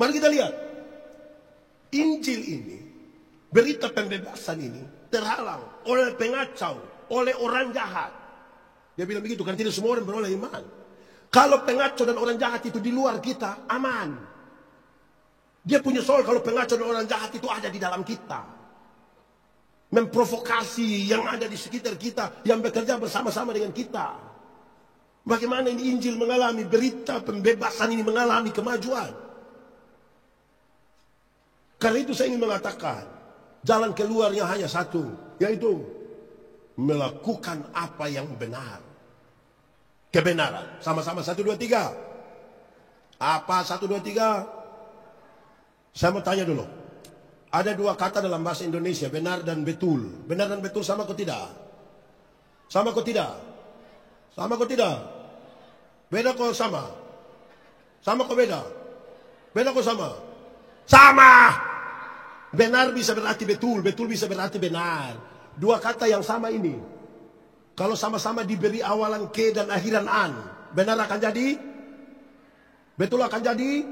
Speaker 1: Mari kita lihat. Injil ini, berita pembebasan ini, terhalang oleh pengacau, oleh orang jahat. Dia bilang begitu, karena tidak semua orang beroleh iman. Kalau pengacau dan orang jahat itu di luar kita, aman. Dia punya soal kalau pengacau dan orang jahat itu ada di dalam kita. Memprovokasi yang ada di sekitar kita, yang bekerja bersama-sama dengan kita. Bagaimana ini Injil mengalami berita pembebasan ini mengalami kemajuan. Karena itu saya ingin mengatakan, jalan keluarnya hanya satu, yaitu melakukan apa yang benar. Kebenaran. Sama-sama 1, 2, 3. Apa 1, 2, 3? Saya mau tanya dulu. Ada dua kata dalam bahasa Indonesia, benar dan betul. Benar dan betul sama atau tidak? Sama atau tidak? Sama atau tidak? Beda kok sama? Sama kok beda? Beda kok sama? Sama! Benar bisa berarti betul, betul bisa berarti benar. Dua kata yang sama ini. Kalau sama-sama diberi awalan ke dan akhiran an, benar akan jadi? Betul akan jadi?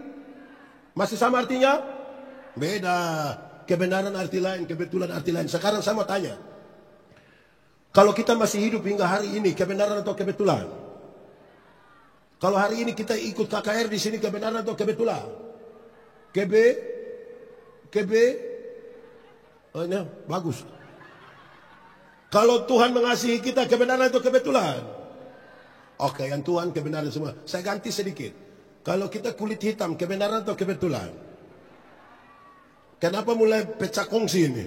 Speaker 1: Masih sama artinya? Beda. Kebenaran arti lain, kebetulan arti lain. Sekarang saya mau tanya. Kalau kita masih hidup hingga hari ini, kebenaran atau kebetulan? Kalau hari ini kita ikut KKR di sini, kebenaran atau kebetulan? Oh, ini bagus. Kalau Tuhan mengasihi kita, kebenaran atau kebetulan? Oke, yang Tuhan kebenaran semua. Saya ganti sedikit. Kalau kita kulit hitam, kebenaran atau kebetulan? Kenapa mulai pecah kongsi ini?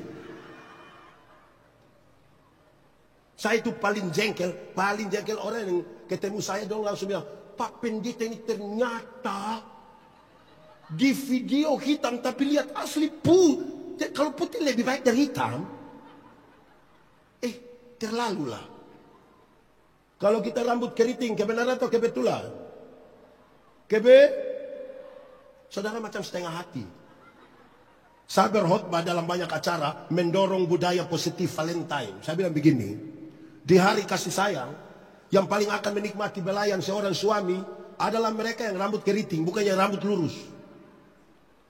Speaker 1: Saya itu paling jengkel orang yang ketemu saya dong langsung bilang, Pak Pendeta ini ternyata di video hitam tapi lihat asli putih. Kalau putih lebih baik dari hitam. Terlalulah. Kalau kita rambut keriting, kebenaran atau kebetulan? Saudara macam setengah hati. Saya berkhotbah dalam banyak acara mendorong budaya positif Valentine. Saya bilang begini, di hari kasih sayang, Yang paling akan menikmati belayan seorang suami adalah mereka yang rambut keriting, bukan yang rambut lurus.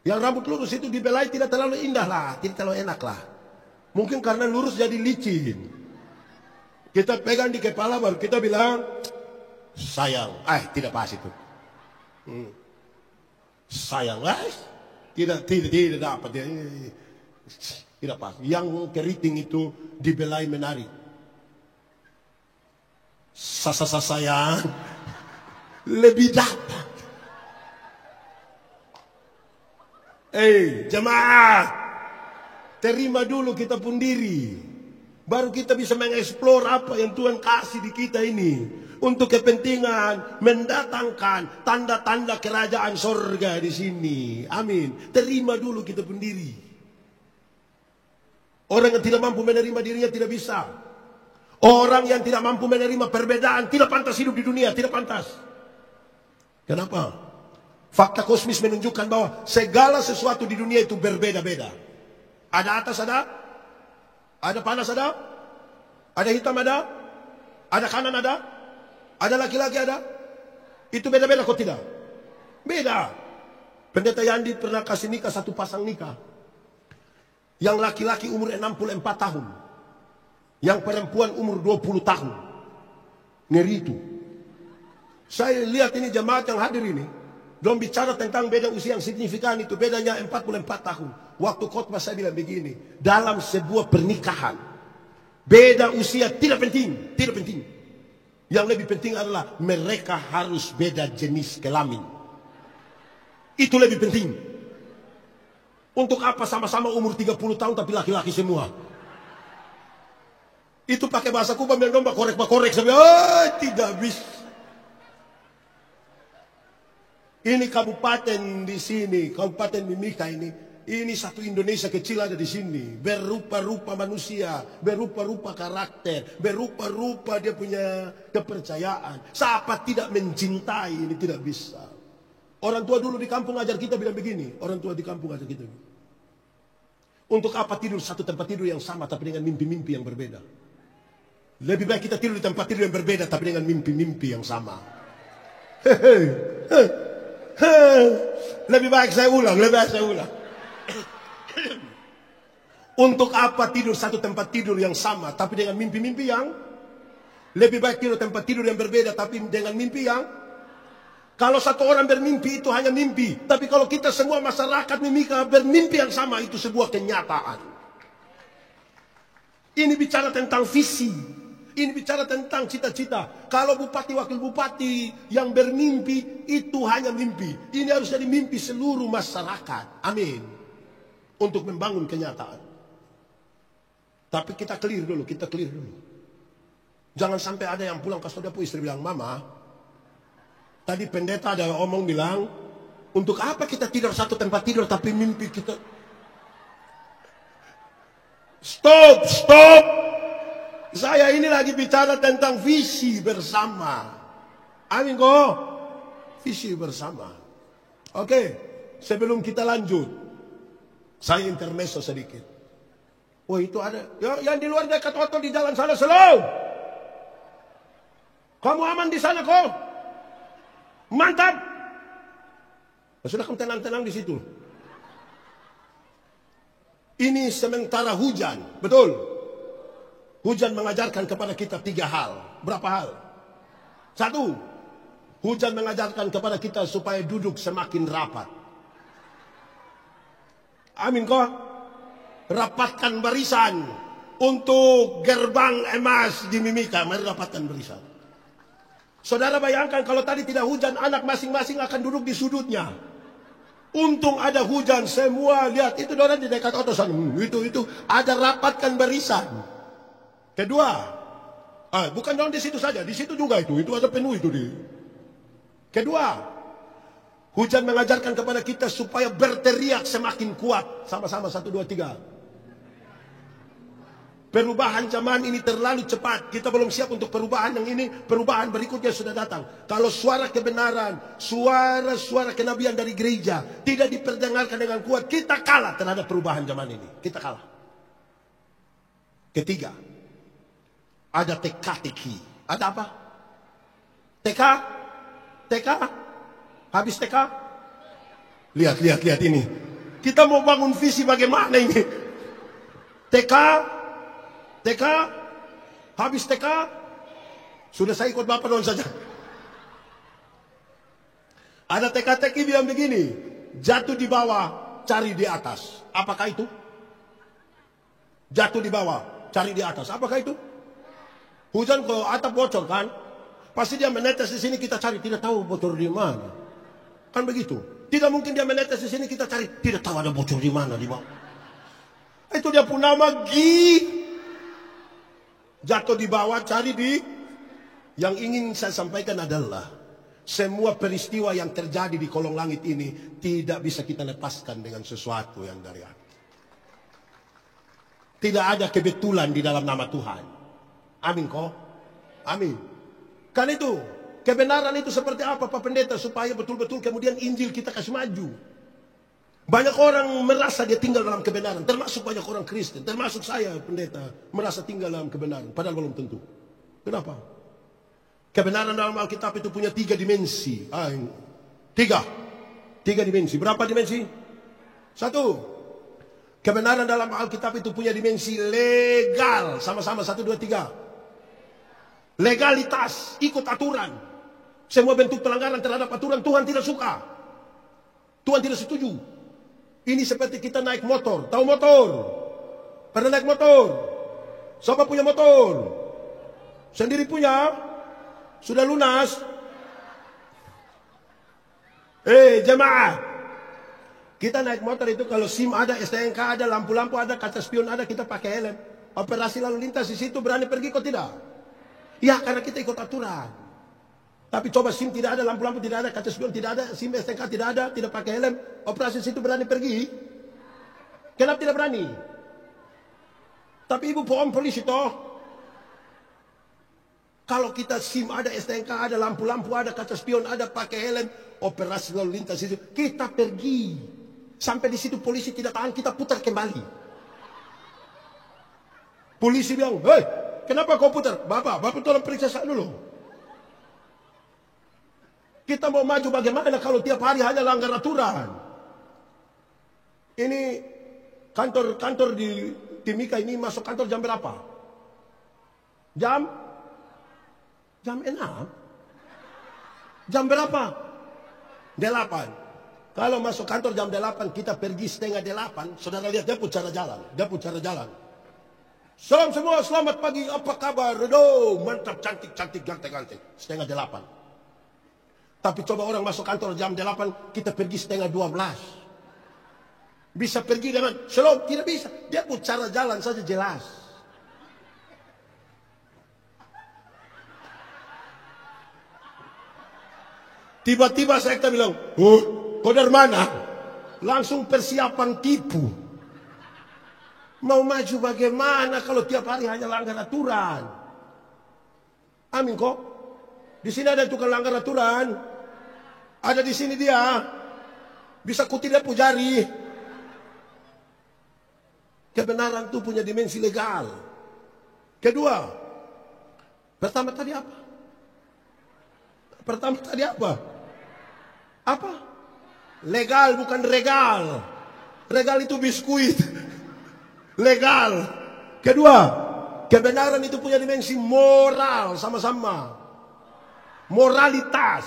Speaker 1: Yang rambut lurus itu dibelai tidak terlalu indah lah, tidak terlalu enak lah. Mungkin karena lurus jadi licin. Kita pegang di kepala baru kita bilang, sayang, tidak pas itu. Sayang, tidak dapat. Tidak pas. Yang keriting itu dibelai menarik. Sayang, lebih dapat. Jemaat, terima dulu kita pun diri. Baru kita bisa mengeksplor apa yang Tuhan kasih di kita ini. Untuk kepentingan mendatangkan tanda-tanda kerajaan sorga di sini. Amin. Terima dulu kita pun diri. Orang yang tidak mampu menerima dirinya tidak bisa. Orang yang tidak mampu menerima perbedaan tidak pantas hidup di dunia. Tidak pantas. Kenapa? Fakta kosmis menunjukkan bahwa segala sesuatu di dunia itu berbeda-beda. Ada atas ada. Ada panas ada. Ada hitam ada. Ada kanan ada. Ada laki-laki ada. Itu beda-beda kok tidak? Beda. Pendeta Yandi pernah kasih nikah satu pasang nikah. Yang laki-laki umur 64 tahun. Yang perempuan umur 20 tahun. Ngeri itu. Saya lihat ini jemaat yang hadir ini. Belum bicara tentang beda usia yang signifikan itu. Bedanya 44 tahun. Waktu khotbah saya bilang begini. Dalam sebuah pernikahan. Beda usia tidak penting. Tidak penting. Yang lebih penting adalah mereka harus beda jenis kelamin. Itu lebih penting. Untuk apa sama-sama umur 30 tahun tapi laki-laki semua? Itu pakai bahasa Kuba bilang domba korek-korek. Tidak bisa. Ini kabupaten di sini, Kabupaten Mimika ini. Ini satu Indonesia kecil ada di sini. Berupa-rupa manusia, berupa-rupa karakter, berupa-rupa dia punya kepercayaan. Siapa tidak mencintai ini tidak bisa. Orang tua dulu di kampung ajar kita bilang begini. Orang tua di kampung ajar kita. Untuk apa tidur satu tempat tidur yang sama tapi dengan mimpi-mimpi yang berbeda? Lebih baik kita tidur di tempat tidur yang berbeda tapi dengan mimpi-mimpi yang sama. Lebih baik saya ulang. Untuk apa tidur satu tempat tidur yang sama tapi dengan mimpi-mimpi yang lebih baik tidur tempat tidur yang berbeda tapi dengan mimpi yang. Kalau satu orang bermimpi itu hanya mimpi, tapi kalau kita semua masyarakat Mimika bermimpi yang sama itu sebuah kenyataan. Ini bicara tentang visi. Ini bicara tentang cita-cita. Kalau bupati wakil bupati yang bermimpi itu hanya mimpi. Ini harus jadi mimpi seluruh masyarakat. Amin. Untuk membangun kenyataan. Tapi kita clear dulu. Jangan sampai ada yang pulang ke saudara istri bilang, Mama, tadi pendeta ada omong bilang, untuk apa kita tidur satu tempat tidur tapi mimpi kita. Stop. Saya ini lagi bicara tentang visi bersama. Amin kok. Visi bersama. Oke, sebelum kita lanjut, saya intermezzo sedikit. Oh itu ada. Yang di luar dekat hotel di jalan sana slow. Kamu aman di sana kok? Mantap. Sudah kamu tenang-tenang di situ. Ini sementara hujan, betul? Hujan mengajarkan kepada kita 3 hal. Berapa hal? 1. Hujan mengajarkan kepada kita supaya duduk semakin rapat. Amin kok? Rapatkan barisan untuk gerbang emas di Mimika. Mari rapatkan barisan. Saudara bayangkan kalau tadi tidak hujan, anak masing-masing akan duduk di sudutnya. Untung ada hujan, semua lihat itu orang di dekat otosan. Itu ada rapatkan barisan. Kedua, bukan dalam di situ saja, di situ juga itu ada penuh itu di. Kedua, hujan mengajarkan kepada kita supaya berteriak semakin kuat. Sama-sama 1, 2, 3. Perubahan zaman ini terlalu cepat. Kita belum siap untuk perubahan yang ini. Perubahan berikutnya sudah datang. Kalau suara kebenaran, suara kenabian dari gereja tidak diperdengarkan dengan kuat, kita kalah terhadap perubahan zaman ini. Kita kalah. Ketiga, ada teka-teki. Ada apa? TK? TK? Habis TK? Lihat ini. Kita mau bangun visi bagaimana ini? TK? TK? Habis TK? Sudah saya ikut Bapak doang saja. Ada TK-TK bilang begini, jatuh di bawah, cari di atas. Apakah itu? Jatuh di bawah, cari di atas. Apakah itu? Hujan ke atap bocor kan? Pasti dia menetes di sini, kita cari, tidak tahu bocor di mana. Kan begitu. Tidak mungkin dia menetes di sini, kita cari, tidak tahu ada bocor di mana di bawah. Itu dia pun nama jatuh di bawah, cari di. Yang ingin saya sampaikan adalah semua peristiwa yang terjadi di kolong langit ini tidak bisa kita lepaskan dengan sesuatu yang dari atas. Tidak ada kebetulan di dalam nama Tuhan. Amin kok? Amin. Kan itu, kebenaran itu seperti apa Pak Pendeta supaya betul-betul kemudian Injil kita kasih maju. Banyak orang merasa dia tinggal dalam kebenaran, termasuk banyak orang Kristen, termasuk saya Pendeta merasa tinggal dalam kebenaran, padahal belum tentu. Kenapa? Kebenaran dalam Alkitab itu punya 3 dimensi. Tiga dimensi. Berapa dimensi? 1. Kebenaran dalam Alkitab itu punya dimensi legal. Sama-sama 1, 2, 3. Legalitas, ikut aturan. Semua bentuk pelanggaran terhadap aturan Tuhan tidak suka. Tuhan tidak setuju. Ini seperti kita naik motor. Tahu motor? Pernah naik motor? Siapa punya motor? Sendiri punya? Sudah lunas? Jemaah. Kita naik motor itu kalau SIM ada, STNK ada, lampu-lampu ada, kaca spion ada, kita pakai helm. Operasi lalu lintas di situ berani pergi kok tidak? Ya karena kita ikut aturan. Tapi coba SIM tidak ada, lampu-lampu tidak ada, kaca spion tidak ada, SIM STNK tidak ada, tidak pakai helm, operasi situ berani pergi? Kenapa tidak berani? Tapi ibu pohon polisi toh. Kalau kita SIM ada, STNK ada, lampu-lampu ada, kaca spion ada, pakai helm, operasi lalu lintas itu, kita pergi. Sampai di situ polisi tidak tahan, kita putar kembali. Polisi bilang, hei, kenapa kau putar? Bapak tolong periksa saya dulu. Kita mau maju bagaimana kalau tiap hari hanya langgar aturan? Ini kantor di Timika ini masuk kantor jam berapa? Jam 6. Jam berapa? 8. Kalau masuk kantor jam 8, kita pergi setengah 8. Saudara lihat dia pun cara jalan. Salam semua, selamat pagi, apa kabar? Mantap, cantik, ganteng. Setengah 8. Tapi coba orang masuk kantor jam 8, kita pergi setengah 12. Bisa pergi dengan shalom? Tidak bisa. Dia pun cara jalan saja jelas. Tiba-tiba saya bilang, kau dari mana? Langsung persiapan tipu. Mau maju bagaimana kalau tiap hari hanya langgar aturan? Amin kok. Di sini ada tukang langgar aturan. Ada di sini dia. Bisa kutil dia pujari. Kebenaran itu punya dimensi legal. Kedua, pertama tadi apa? Apa? Legal bukan regal. Regal itu biskuit. Legal. Kedua, kebenaran itu punya dimensi moral sama-sama. Moralitas.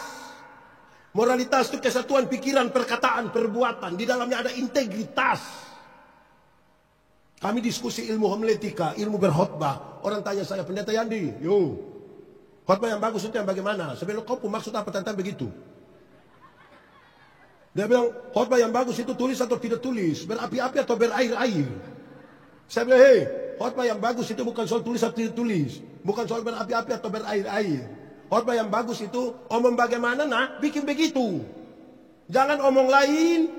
Speaker 1: Moralitas itu kesatuan pikiran, perkataan, perbuatan. Di dalamnya ada integritas. Kami diskusi ilmu homiletika, ilmu berkhotbah. Orang tanya saya, Pendeta Yandi, khotbah yang bagus itu yang bagaimana? Sebelum kau pun maksud apa tentang begitu? Dia bilang, khotbah yang bagus itu tulis atau tidak tulis? Berapi-api atau berair-air? Saya bilang, khotbah yang bagus itu bukan soal tulis atau tidak tulis. Bukan soal berapi-api atau berair-air. Khotbah yang bagus itu omong bagaimana, bikin begitu. Jangan omong lain,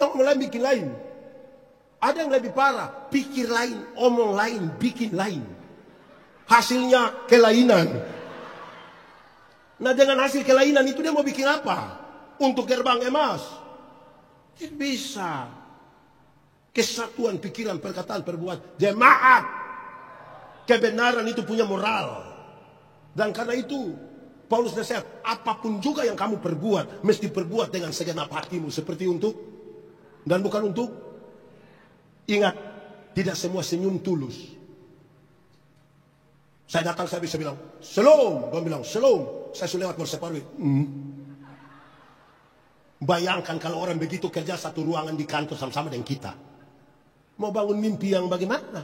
Speaker 1: omong lain bikin lain. Ada yang lebih parah, pikir lain, omong lain, bikin lain. Hasilnya kelainan. Nah dengan hasil kelainan itu dia mau bikin apa? Untuk gerbang emas? Tidak bisa. Kesatuan pikiran, perkataan, perbuatan. Jemaat. Kebenaran itu punya moral. Dan karena itu Paulus nasihat, apapun juga yang kamu perbuat, mesti perbuat dengan segenap hatimu, seperti untuk dan bukan untuk. Ingat, tidak semua senyum tulus. Saya datang, saya bisa bilang, "Shalom." Dia bilang, "Shalom." Saya sudah lewat berseparuh. Bayangkan kalau orang begitu kerja satu ruangan di kantor sama-sama dengan kita. Mau bangun mimpi yang bagaimana?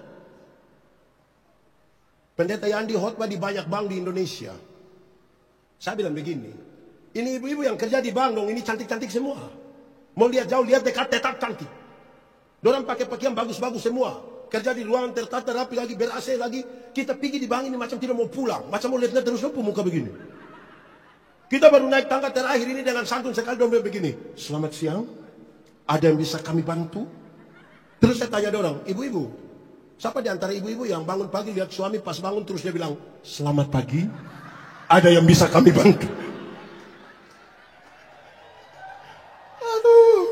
Speaker 1: Pendeta Yandi khotbah di banyak bank di Indonesia. Saya bilang begini, ini ibu-ibu yang kerja di bank dong, ini cantik-cantik semua. Mau lihat jauh, lihat dekat, tetap cantik. Dorang pakai pakaian bagus-bagus semua. Kerja di ruangan tertata rapi lagi, ber-AC lagi. Kita pergi di bank ini macam tidak mau pulang. Macam mau lihat-lihat terus muka begini. Kita baru naik tangga terakhir ini dengan santun sekali dorang begini. "Selamat siang, ada yang bisa kami bantu?" Terus saya tanya dorang, "Ibu-ibu, siapa di antara ibu-ibu yang bangun pagi lihat suami pas bangun terus dia bilang, 'Selamat pagi, ada yang bisa kami bantu?'" Aduh.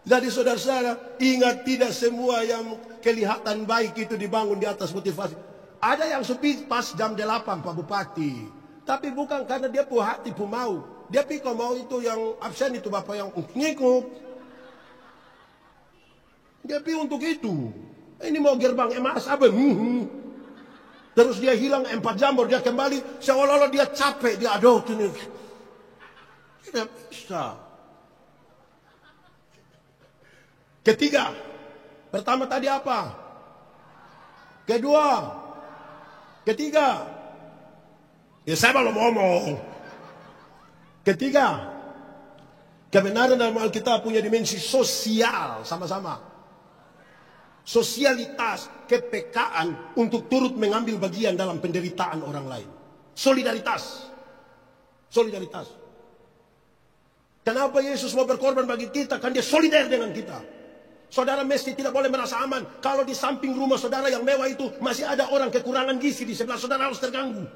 Speaker 1: Jadi saudara-saudara, ingat tidak semua yang kelihatan baik itu dibangun di atas motivasi. Ada yang sepi pas jam 8 Pak Bupati. Tapi bukan karena dia pu hati pu mau. Dia pikir mau itu yang absen itu Bapak yang ngikut. Dia pikir untuk itu. Ini mau gerbang emas apa? Terus dia hilang 4 jam baru dia kembali. Seolah-olah dia capek. Dia aduh ini. Tidak bisa. Ketiga. Pertama tadi apa? Kedua. Ketiga. Ya saya belum ngomong. Ketiga. Kebenaran dalam Alkitab punya dimensi sosial sama-sama. Sosialitas, kepekaan untuk turut mengambil bagian dalam penderitaan orang lain. Solidaritas. Solidaritas. Kenapa Yesus mau berkorban bagi kita? Kan dia solider dengan kita. Saudara mesti tidak boleh merasa aman. Kalau di samping rumah saudara yang mewah itu masih ada orang kekurangan gizi di sebelah saudara, harus terganggu.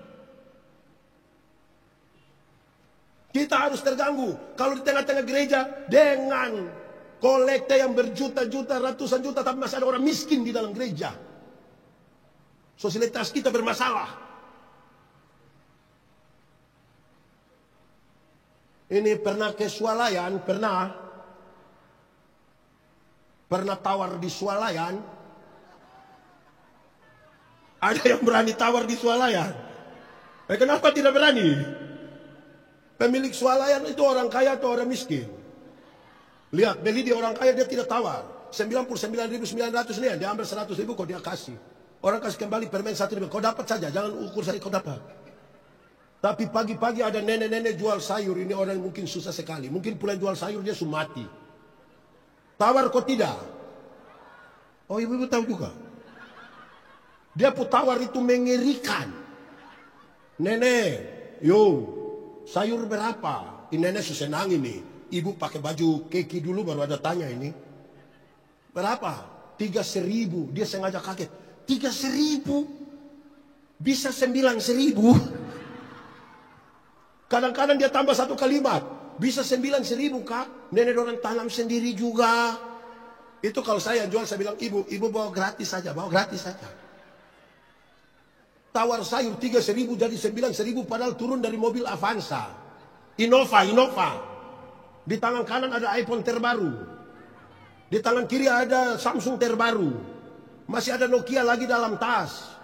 Speaker 1: Kita harus terganggu. Kalau di tengah-tengah gereja dengan kolekte yang berjuta-juta, ratusan juta, tapi masih ada orang miskin di dalam gereja. Sosialitas kita bermasalah. Ini pernah ke swalayan, Pernah tawar di swalayan? Ada yang berani tawar di swalayan? Kenapa tidak berani? Pemilik swalayan itu orang kaya atau orang miskin? Lihat, beli di orang kaya dia tidak tawar. 99.900 nih, dia ambil 100.000 kok dia kasih. Orang kasih kembali permen 1.000. Kau dapat saja, jangan ukur saya kau dapat. Tapi pagi-pagi ada nenek-nenek jual sayur. Ini orang yang mungkin susah sekali. Mungkin pulang jual sayur dia sudah mati. Tawar kok tidak? Oh ibu-ibu tahu juga. Dia pun tawar itu mengerikan. Nenek, yo, sayur berapa? Ini nenek susah senang ini. Ibu pakai baju keki dulu baru ada tanya ini. Berapa? 3.000. Dia sengaja kaget. 3.000? Bisa 9.000? Kadang-kadang dia tambah satu kalimat. Bisa 9.000 kak? Nenek orang tanam sendiri juga. Itu kalau saya jual, saya bilang, ibu bawa gratis saja, bawa gratis saja. Tawar sayur 3.000 jadi 9.000 padahal turun dari mobil Avanza. Innova. Di tangan kanan ada iPhone terbaru. Di tangan kiri ada Samsung terbaru. Masih ada Nokia lagi dalam tas.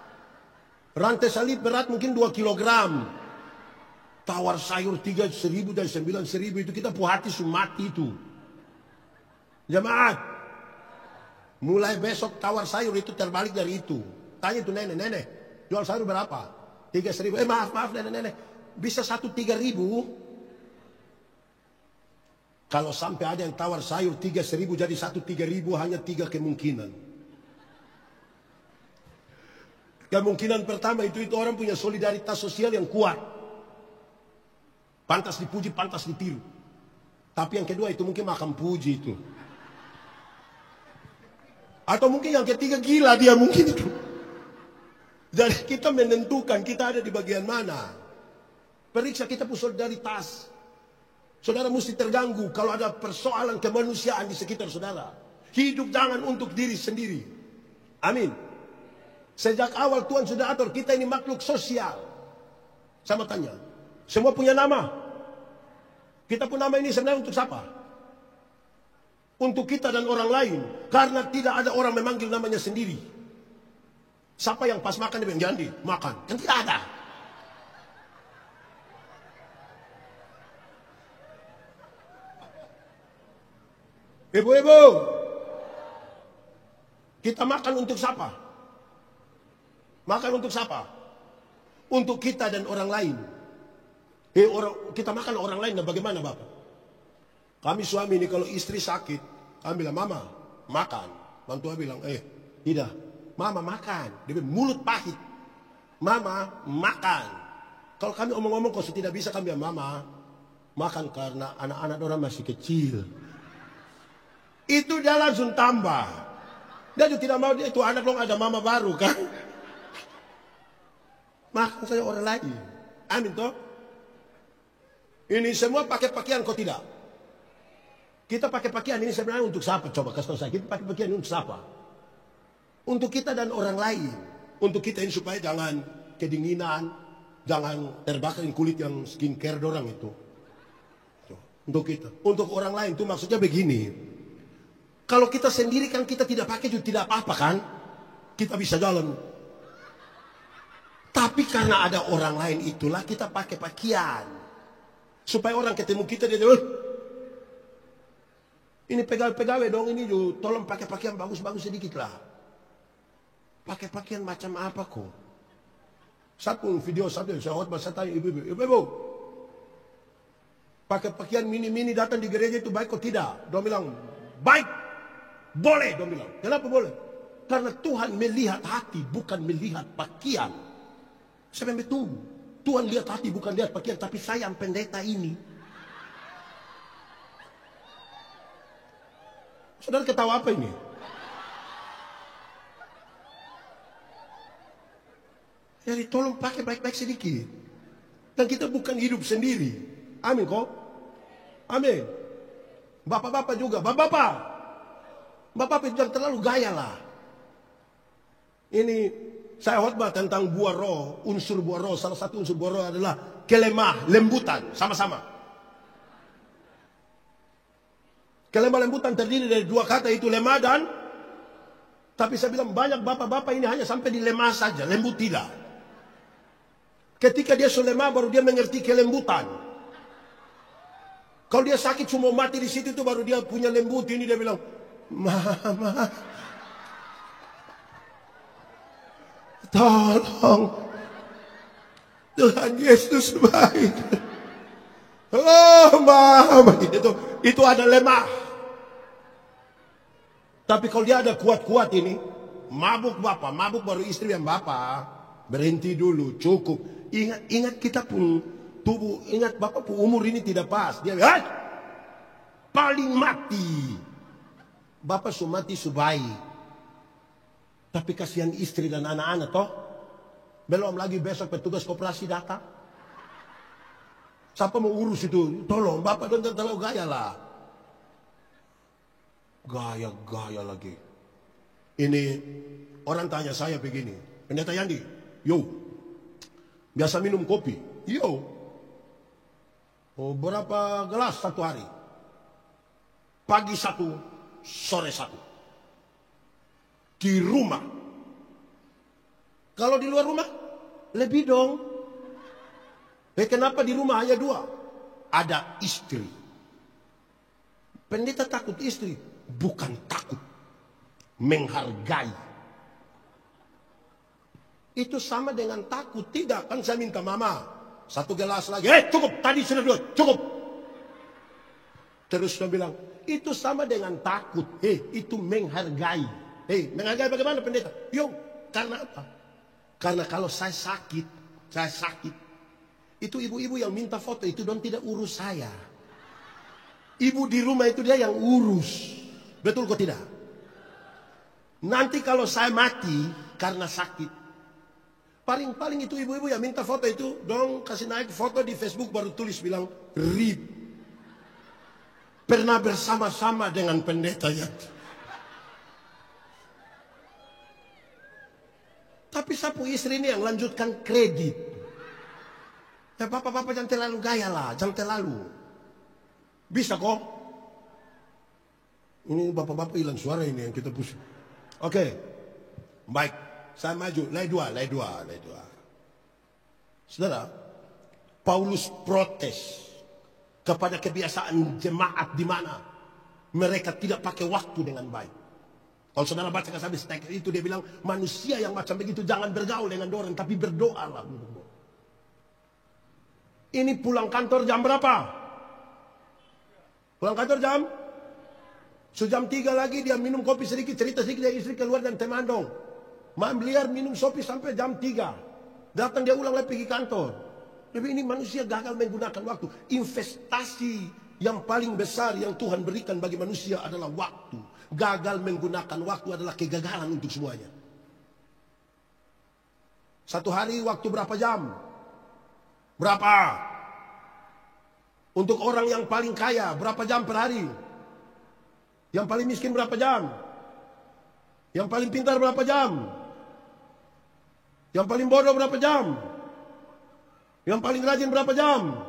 Speaker 1: Rantai salib berat mungkin 2 kilogram. Tawar sayur 3.000 dan 9.000 itu kita puhati sumati itu. Jemaat, mulai besok tawar sayur itu terbalik dari itu. Tanya itu nenek, jual sayur berapa? 3.000. Maaf nenek, bisa 3.000? Kalau sampai ada yang tawar sayur 3.000 jadi 3.000 hanya 3 kemungkinan. Kemungkinan pertama itu orang punya solidaritas sosial yang kuat. Pantas dipuji, pantas ditiru. Tapi yang kedua itu mungkin makan puji itu. Atau mungkin yang ketiga gila dia mungkin itu. Jadi kita menentukan kita ada di bagian mana. Periksa kita punya solidaritas. Saudara mesti terganggu kalau ada persoalan kemanusiaan di sekitar saudara. Hidup jangan untuk diri sendiri. Amin. Sejak awal Tuhan sudah atur, kita ini makhluk sosial. Saya mau tanya, semua punya nama. Kita pun nama ini sebenarnya untuk siapa? Untuk kita dan orang lain. Karena tidak ada orang memanggil namanya sendiri. Siapa yang pas makan dia bilang, Jandi, makan. Kan tidak ada. Ibu-ibu, kita makan untuk siapa? Makan untuk siapa? Untuk kita dan orang lain. Kita makan orang lain dan bagaimana Bapak? Kami suami ini kalau istri sakit, kami bilang, Mama, makan. Mantua bilang, tidak. Mama makan. Dia bilang, mulut pahit. Mama makan. Kalau kami omong-omong, kalau tidak bisa kami bilang, Mama makan karena anak-anak orang masih kecil. Itu dia langsung tambah. Dia juga tidak mau, dia itu anak dong ada mama baru kan. Makan saja orang lain. Amin toh. Ini semua pakai pakaian kok tidak? Kita pakai pakaian ini sebenarnya untuk siapa? Coba kasih tahu saya. Kita pakai pakaian ini untuk siapa? Untuk kita dan orang lain. Untuk kita ini supaya jangan kedinginan, jangan terbakar kulit yang skincare dorang itu. Untuk kita. Untuk orang lain itu maksudnya begini. Kalau kita sendiri kan kita tidak pakai juga tidak apa-apa kan? Kita bisa jalan. Tapi karena ada orang lain itulah kita pakai pakaian. Supaya orang ketemu kita dia ini pegawai-pegawai dong ini juga tolong pakai pakaian bagus-bagus sedikit lah. Pakai pakaian macam apa kok? Satu video saya khotbah saya tanya ibu-ibu. Pakai pakaian mini-mini datang di gereja itu baik kok tidak? Dia bilang baik. Boleh, dong bilang. Kenapa boleh? Karena Tuhan melihat hati, bukan melihat pakaian. Saya betul. Tuhan lihat hati, bukan lihat pakaian. Tapi saya yang pendeta ini. Saudara ketawa apa ini? Jadi tolong pakai baik-baik sedikit. Dan kita bukan hidup sendiri. Amin kok? Amin. Bapak-bapak juga. Bapak jangan terlalu gaya lah. Ini saya khotbah tentang buah roh, unsur buah roh. Salah satu unsur buah roh adalah kelemah, lembutan, sama-sama. Kelemah lembutan terdiri dari dua kata itu lemah dan. Tapi saya bilang banyak bapak-bapak ini hanya sampai di lemah saja, lembut tidak. Ketika dia sudah lemah baru dia mengerti kelembutan. Kalau dia sakit cuma mati di situ itu baru dia punya lembut ini dia bilang. Mama, tolong, Tuhan Yesus baik. Oh, Mama, itu ada lemah. Tapi kalau dia ada kuat-kuat ini, mabuk bapak, mabuk baru istri yang bapak. Berhenti dulu, cukup. Ingat kita pun tubuh, ingat bapak pun umur ini tidak pas. Dia paling mati. Bapak sumati subai. Tapi kasihan istri dan anak-anak toh. Belum lagi besok petugas koperasi datang. Siapa mau urus itu? Tolong bapak don't terlalu gaya lah. Gaya lagi. Ini orang tanya saya begini. Pendeta Yandi, yo. Biasa minum kopi? Yo. Oh, berapa gelas satu hari? Pagi satu. Sore satu. Di rumah. Kalau di luar rumah lebih dong. Kenapa di rumah hanya dua? Ada istri. Pendeta takut istri. Bukan takut. Menghargai. Itu sama dengan takut. Tidak kan saya minta mama. Satu gelas lagi. Cukup. Tadi sudah dua. Cukup. Terus dia bilang. Itu sama dengan takut. Itu menghargai. Menghargai bagaimana pendeta? Yo, karena apa? Karena kalau saya sakit. Itu ibu-ibu yang minta foto itu don tidak urus saya. Ibu di rumah itu dia yang urus. Betul kok tidak? Nanti kalau saya mati karena sakit. Paling-paling itu ibu-ibu yang minta foto itu dong kasih naik foto di Facebook baru tulis bilang RIP. Pernah bersama-sama dengan pendeta ya. Tapi sapu istri ini yang lanjutkan kredit. Ya bapak-bapak jangan terlalu gaya lah, jangan terlalu. Bisa kok. Ini bapak-bapak hilang suara ini yang kita pusing. Oke, baik. Saya maju, lay dua. Saudara, Paulus protes kepada kebiasaan jemaat di mana mereka tidak pakai waktu dengan baik. Kalau saudara baca habis teks itu, dia bilang manusia yang macam begitu jangan bergaul dengan orang, tapi berdoalah. Ini pulang kantor jam berapa? Pulang kantor jam? Sejam 3 lagi dia minum kopi sedikit, cerita sedikit dari istri keluar dan teman dong. Main biliar, minum kopi sampai jam 3. Datang dia ulang lagi pergi kantor. Tapi ini manusia gagal menggunakan waktu. Investasi yang paling besar yang Tuhan berikan bagi manusia adalah waktu. Gagal menggunakan waktu adalah kegagalan untuk semuanya. Satu hari waktu berapa jam? Berapa? Untuk orang yang paling kaya berapa jam per hari? Yang paling miskin berapa jam? Yang paling pintar berapa jam? Yang paling bodoh berapa jam? Yang paling rajin berapa jam?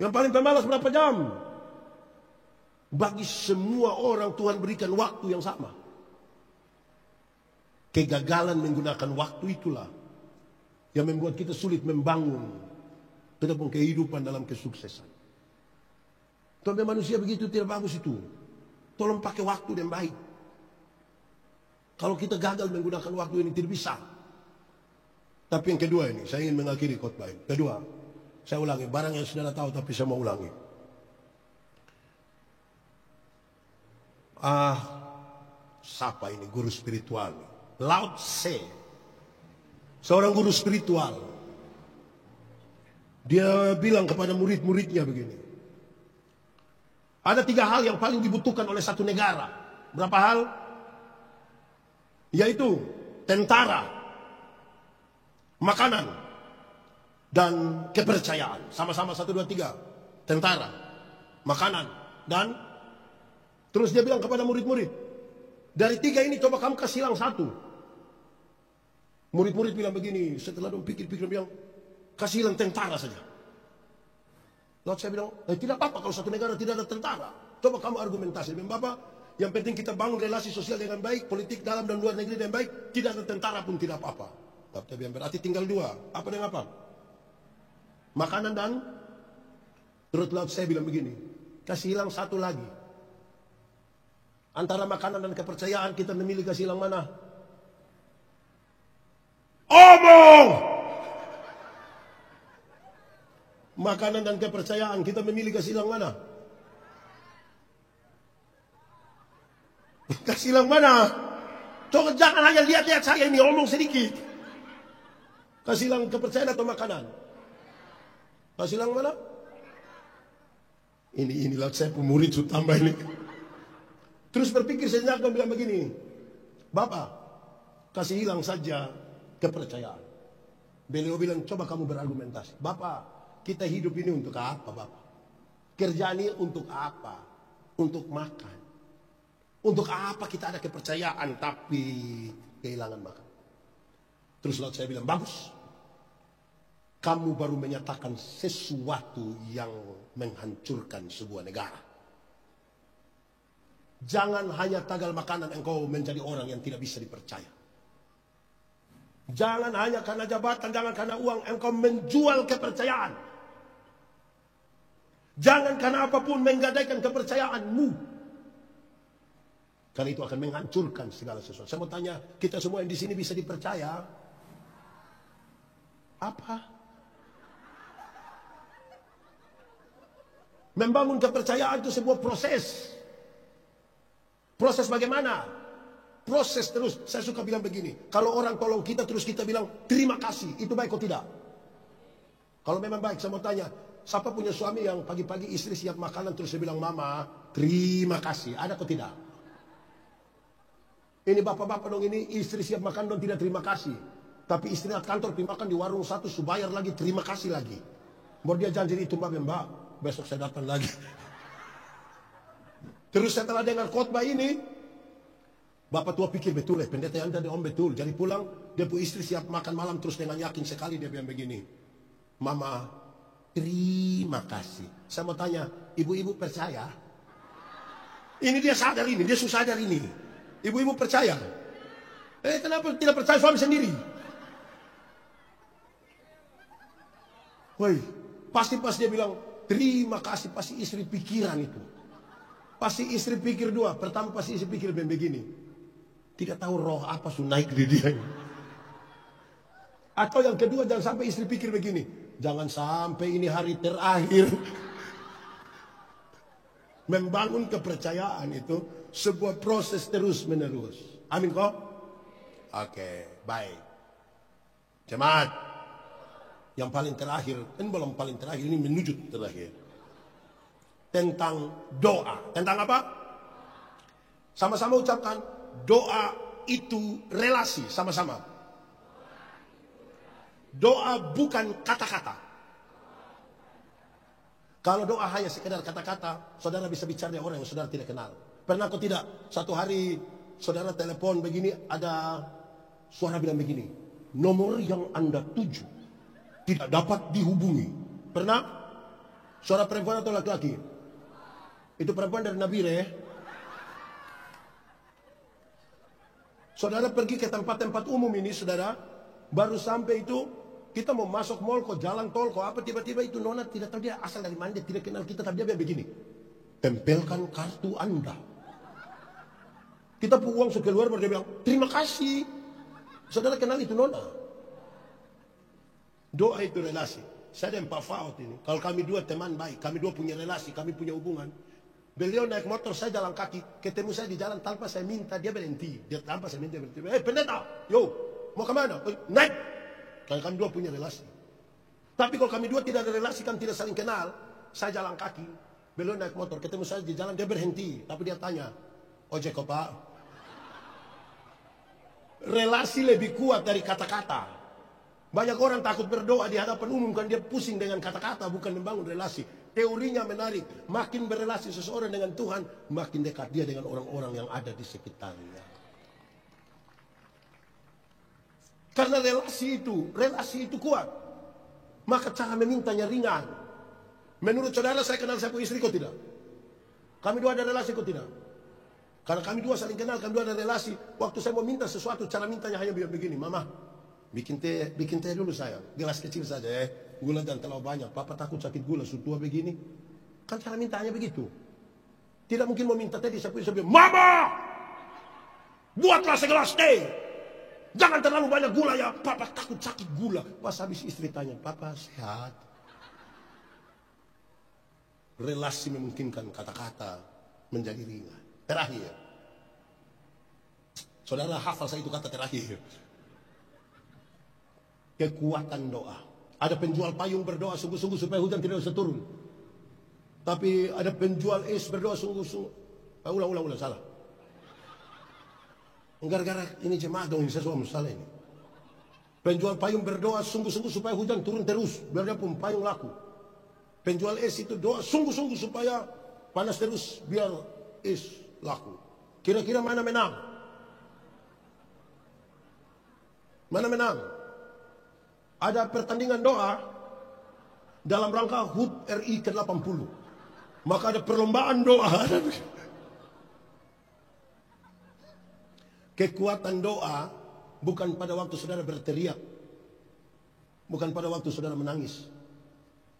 Speaker 1: Yang paling pemalas berapa jam? Bagi semua orang Tuhan berikan waktu yang sama. Kegagalan menggunakan waktu itulah yang membuat kita sulit membangun kehidupan dalam kesuksesan. Tapi manusia begitu tidak bagus itu. Tolong pakai waktu yang baik. Kalau kita gagal menggunakan waktu ini tidak bisa. Tapi yang kedua ini, saya ingin mengakhiri khotbah ini. Kedua, saya ulangi, barang yang saudara tahu tapi saya mau ulangi. Siapa ini guru spiritual? Lao Tse, seorang guru spiritual. Dia bilang kepada murid-muridnya begini. Ada 3 hal yang paling dibutuhkan oleh satu negara. Berapa hal? Yaitu tentara, makanan, dan kepercayaan. Sama-sama 1, 2, 3. Tentara, makanan, dan terus dia bilang kepada murid-murid, dari 3 ini coba kamu kasih hilang 1. Murid-murid bilang begini, setelah dong pikir-pikir bilang, kasih hilang tentara saja. Lalu saya bilang, tidak apa-apa kalau satu negara tidak ada tentara. Coba kamu argumentasi. Bapak, yang penting kita bangun relasi sosial dengan baik, politik dalam dan luar negeri dengan baik, tidak ada tentara pun tidak apa-apa. Tapi yang berarti tinggal 2. Apa dengan apa? Makanan dan terus lalu saya bilang begini, kasih hilang 1 lagi. Antara makanan dan kepercayaan kita memilih kasih hilang mana? Omong! Makanan dan kepercayaan kita memilih kasih hilang mana? Kasih hilang mana? Coba jangan hanya lihat-lihat saya ini, omong sedikit. Kasih hilang kepercayaan atau makanan? Kasih hilang mana? Inilah saya pemurid sudah tambah ini. Terus berpikir sejenak dan bilang begini, Bapak, kasih hilang saja kepercayaan. Beliau bilang, coba kamu berargumentasi. Bapak, kita hidup ini untuk apa, Bapak? Kerjaan ini untuk apa? Untuk makan. Untuk apa kita ada kepercayaan tapi kehilangan makan? Terus lalu saya bilang, bagus. Kamu baru menyatakan sesuatu yang menghancurkan sebuah negara. Jangan hanya tagal makanan engkau menjadi orang yang tidak bisa dipercaya. Jangan hanya karena jabatan, jangan karena uang engkau menjual kepercayaan. Jangan karena apapun menggadaikan kepercayaanmu. Karena itu akan menghancurkan segala sesuatu. Saya mau tanya, kita semua yang di sini bisa dipercaya? Apa? Membangun kepercayaan itu sebuah proses. Proses bagaimana? Proses terus. Saya suka bilang begini, kalau orang tolong kita terus kita bilang terima kasih, itu baik atau tidak? Kalau memang baik, saya mau tanya, siapa punya suami yang pagi-pagi istri siap makanan terus dia bilang, Mama, terima kasih, ada atau tidak? Ini bapak-bapak dong, ini istri siap makan dong tidak terima kasih. Tapi istri kantor pergi makan di warung satu, subayar lagi, terima kasih lagi. Mau dia janji itu Mbak, besok saya datang lagi. Terus setelah dengar khotbah ini, Bapak tua pikir betul pendeta yang ada di om betul. Jadi pulang, dia pun istri siap makan malam terus dengan yakin sekali dia bilang begini. Mama, terima kasih. Saya mau tanya, ibu-ibu percaya? Ini dia sadar ini, dia susah sadar ini. Ibu-ibu percaya? Kenapa tidak percaya suami sendiri? Woi, pasti pas dia bilang, terima kasih, pasti istri pikiran itu. Pasti istri pikir dua. Pertama pasti istri pikir begini. Tidak tahu roh apa sudah naik di dia. Atau yang kedua, jangan sampai istri pikir begini. Jangan sampai ini hari terakhir. Membangun kepercayaan itu sebuah proses terus menerus. Amin kok? Oke, baik. Jemaat. Yang paling terakhir, ini belum paling terakhir, ini menuju terakhir. Tentang doa. Tentang apa? Sama-sama ucapkan, doa itu relasi, sama-sama. Doa bukan kata-kata. Kalau doa hanya sekedar kata-kata, saudara bisa bicara dengan orang yang saudara tidak kenal. Pernah atau tidak, satu hari saudara telepon begini, ada suara bilang begini, nomor yang Anda tuju tidak dapat dihubungi. Pernah? Suara perempuan atau laki-laki? Itu perempuan dari Nabire. Saudara pergi ke tempat-tempat umum ini, saudara, baru sampai itu, kita mau masuk mall, kok jalan tol, kok apa, tiba-tiba itu nona tidak tahu dia asal dari mana, dia tidak kenal kita, tapi dia bilang begini, tempelkan kartu Anda. Kita pun uang sudah keluar, baru dia bilang, terima kasih. Saudara kenal itu nona. Doa itu relasi. Saya dan Pak Faud ini, kalau kami dua teman baik, kami dua punya relasi, kami punya hubungan. Beliau naik motor, saya jalan kaki. Ketemu saya di jalan tanpa saya minta, dia berhenti. Dia tanpa saya minta, dia berhenti. Pendeta, yo, mau kemana? Naik. Karena kami dua punya relasi. Tapi kalau kami dua tidak ada relasi, kan tidak saling kenal. Saya jalan kaki. Beliau naik motor, ketemu saya di jalan, dia berhenti. Tapi dia tanya, ojek kok Pak? Relasi lebih kuat dari kata-kata. Banyak orang takut berdoa di hadapan umum, kan dia pusing dengan kata-kata, bukan membangun relasi. Teorinya menarik. Makin berrelasi seseorang dengan Tuhan, makin dekat dia dengan orang-orang yang ada di sekitarnya. Karena relasi itu kuat. Maka cara memintanya ringan. Menurut saudara, saya kenal saya punya istri kok tidak? Kami dua ada relasi kok tidak? Karena kami dua saling kenal, kami dua ada relasi. Waktu saya mau minta sesuatu, cara mintanya hanya begini. Mama, bikin teh dulu sayang. Gelas kecil saja ya. Gula jangan terlalu banyak. Papa takut sakit gula, sudah tua begini. Kan cara mintanya begitu. Tidak mungkin mau minta teh di sapu bilang, Mama, buatlah segelas teh. Jangan terlalu banyak gula ya. Papa takut sakit gula. Pas habis istri tanya, Papa sehat? Relasi memungkinkan kata-kata menjadi ringan. Terakhir. Saudara hafal saya itu kata terakhir. Kekuatan doa. Ada penjual payung berdoa sungguh-sungguh supaya hujan tidak bisa turun. Tapi ada penjual es berdoa sungguh-sungguh. Ulang, salah. Gara-gara ini jemaat dong, ini sesuatu salah ini. Penjual payung berdoa sungguh-sungguh supaya hujan turun terus. Biar dia pun payung laku. Penjual es itu doa sungguh-sungguh supaya panas terus. Biar es laku. Kira-kira mana menang? Mana menang? Ada pertandingan doa dalam rangka HUT RI ke-80. Maka ada perlombaan doa. Kekuatan doa bukan pada waktu saudara berteriak. Bukan pada waktu saudara menangis.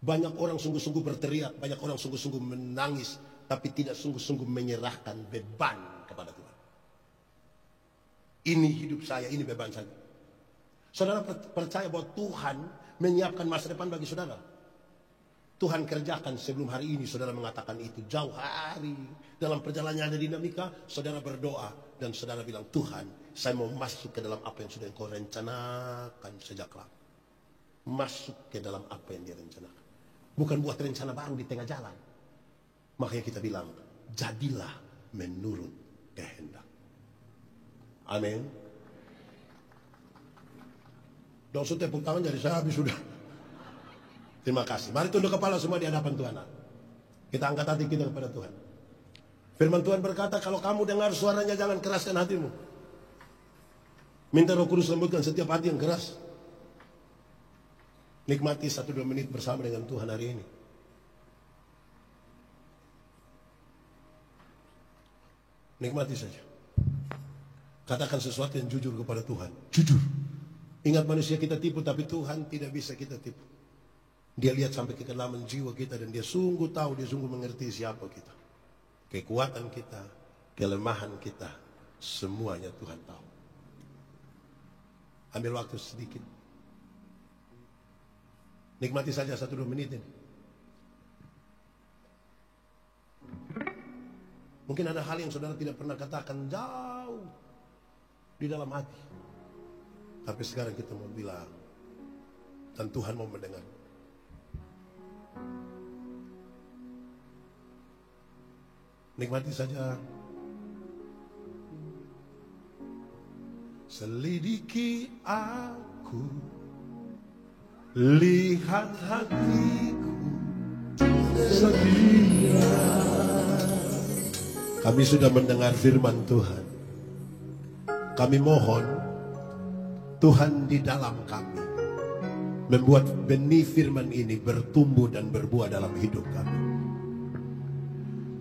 Speaker 1: Banyak orang sungguh-sungguh berteriak. Banyak orang sungguh-sungguh menangis. Tapi tidak sungguh-sungguh menyerahkan beban kepada Tuhan. Ini hidup saya, ini beban saya. Saudara percaya bahwa Tuhan menyiapkan masa depan bagi saudara. Tuhan kerjakan sebelum hari ini saudara mengatakan itu. Jauh hari dalam perjalanan ada dinamika, saudara berdoa dan saudara bilang, Tuhan, saya mau masuk ke dalam apa yang sudah Engkau rencanakan sejak lama. Masuk ke dalam apa yang Dia rencanakan. Bukan buat rencana baru di tengah jalan. Makanya kita bilang, jadilah menurut kehendak. Amin. Dong sudah tepuk tangan jadi saya habis sudah. Terima kasih. Mari tunduk kepala semua di hadapan Tuhan. Kita angkat hati kita kepada Tuhan. Firman Tuhan berkata, kalau kamu dengar suaranya jangan keraskan hatimu. Minta Roh Kudus lembutkan setiap hati yang keras. Nikmati 1-2 menit bersama dengan Tuhan hari ini. Nikmati saja. Katakan sesuatu yang jujur kepada Tuhan. Jujur. Ingat, manusia kita tipu, tapi Tuhan tidak bisa kita tipu. Dia lihat sampai ke kedalaman jiwa kita, dan dia sungguh tahu, dia sungguh mengerti siapa kita. Kekuatan kita, kelemahan kita, semuanya Tuhan tahu. Ambil waktu sedikit. Nikmati saja 1-2 menit ini. Mungkin ada hal yang saudara tidak pernah katakan jauh di dalam hati. Tapi sekarang kita mau bilang, dan Tuhan mau mendengar. Nikmati saja. Selidiki aku, lihat hatiku setia. Kami sudah mendengar firman Tuhan. Kami mohon Tuhan di dalam kami membuat benih firman ini bertumbuh dan berbuah dalam hidup kami.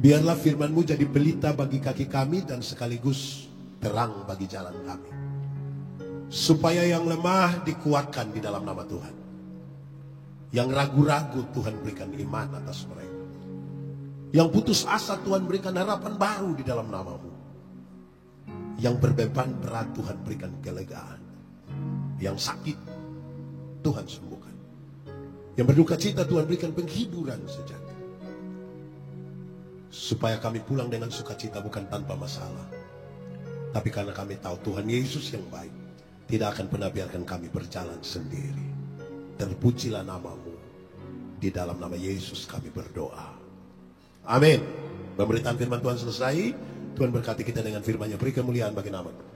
Speaker 1: Biarlah firman-Mu jadi pelita bagi kaki kami dan sekaligus terang bagi jalan kami. Supaya yang lemah dikuatkan di dalam nama Tuhan. Yang ragu-ragu Tuhan berikan iman atas mereka. Yang putus asa Tuhan berikan harapan baru di dalam nama-Mu. Yang berbeban berat Tuhan berikan kelegaan. Yang sakit Tuhan sembuhkan. Yang berduka cita Tuhan berikan penghiburan sejati. Supaya kami pulang dengan sukacita bukan tanpa masalah. Tapi karena kami tahu Tuhan Yesus yang baik tidak akan pernah biarkan kami berjalan sendiri. Terpujilah nama-Mu. Di dalam nama Yesus kami berdoa. Amin. Pemberitaan firman Tuhan selesai. Tuhan berkati kita dengan firman-Nya. Beri kemuliaan bagi nama-Nya.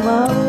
Speaker 2: mau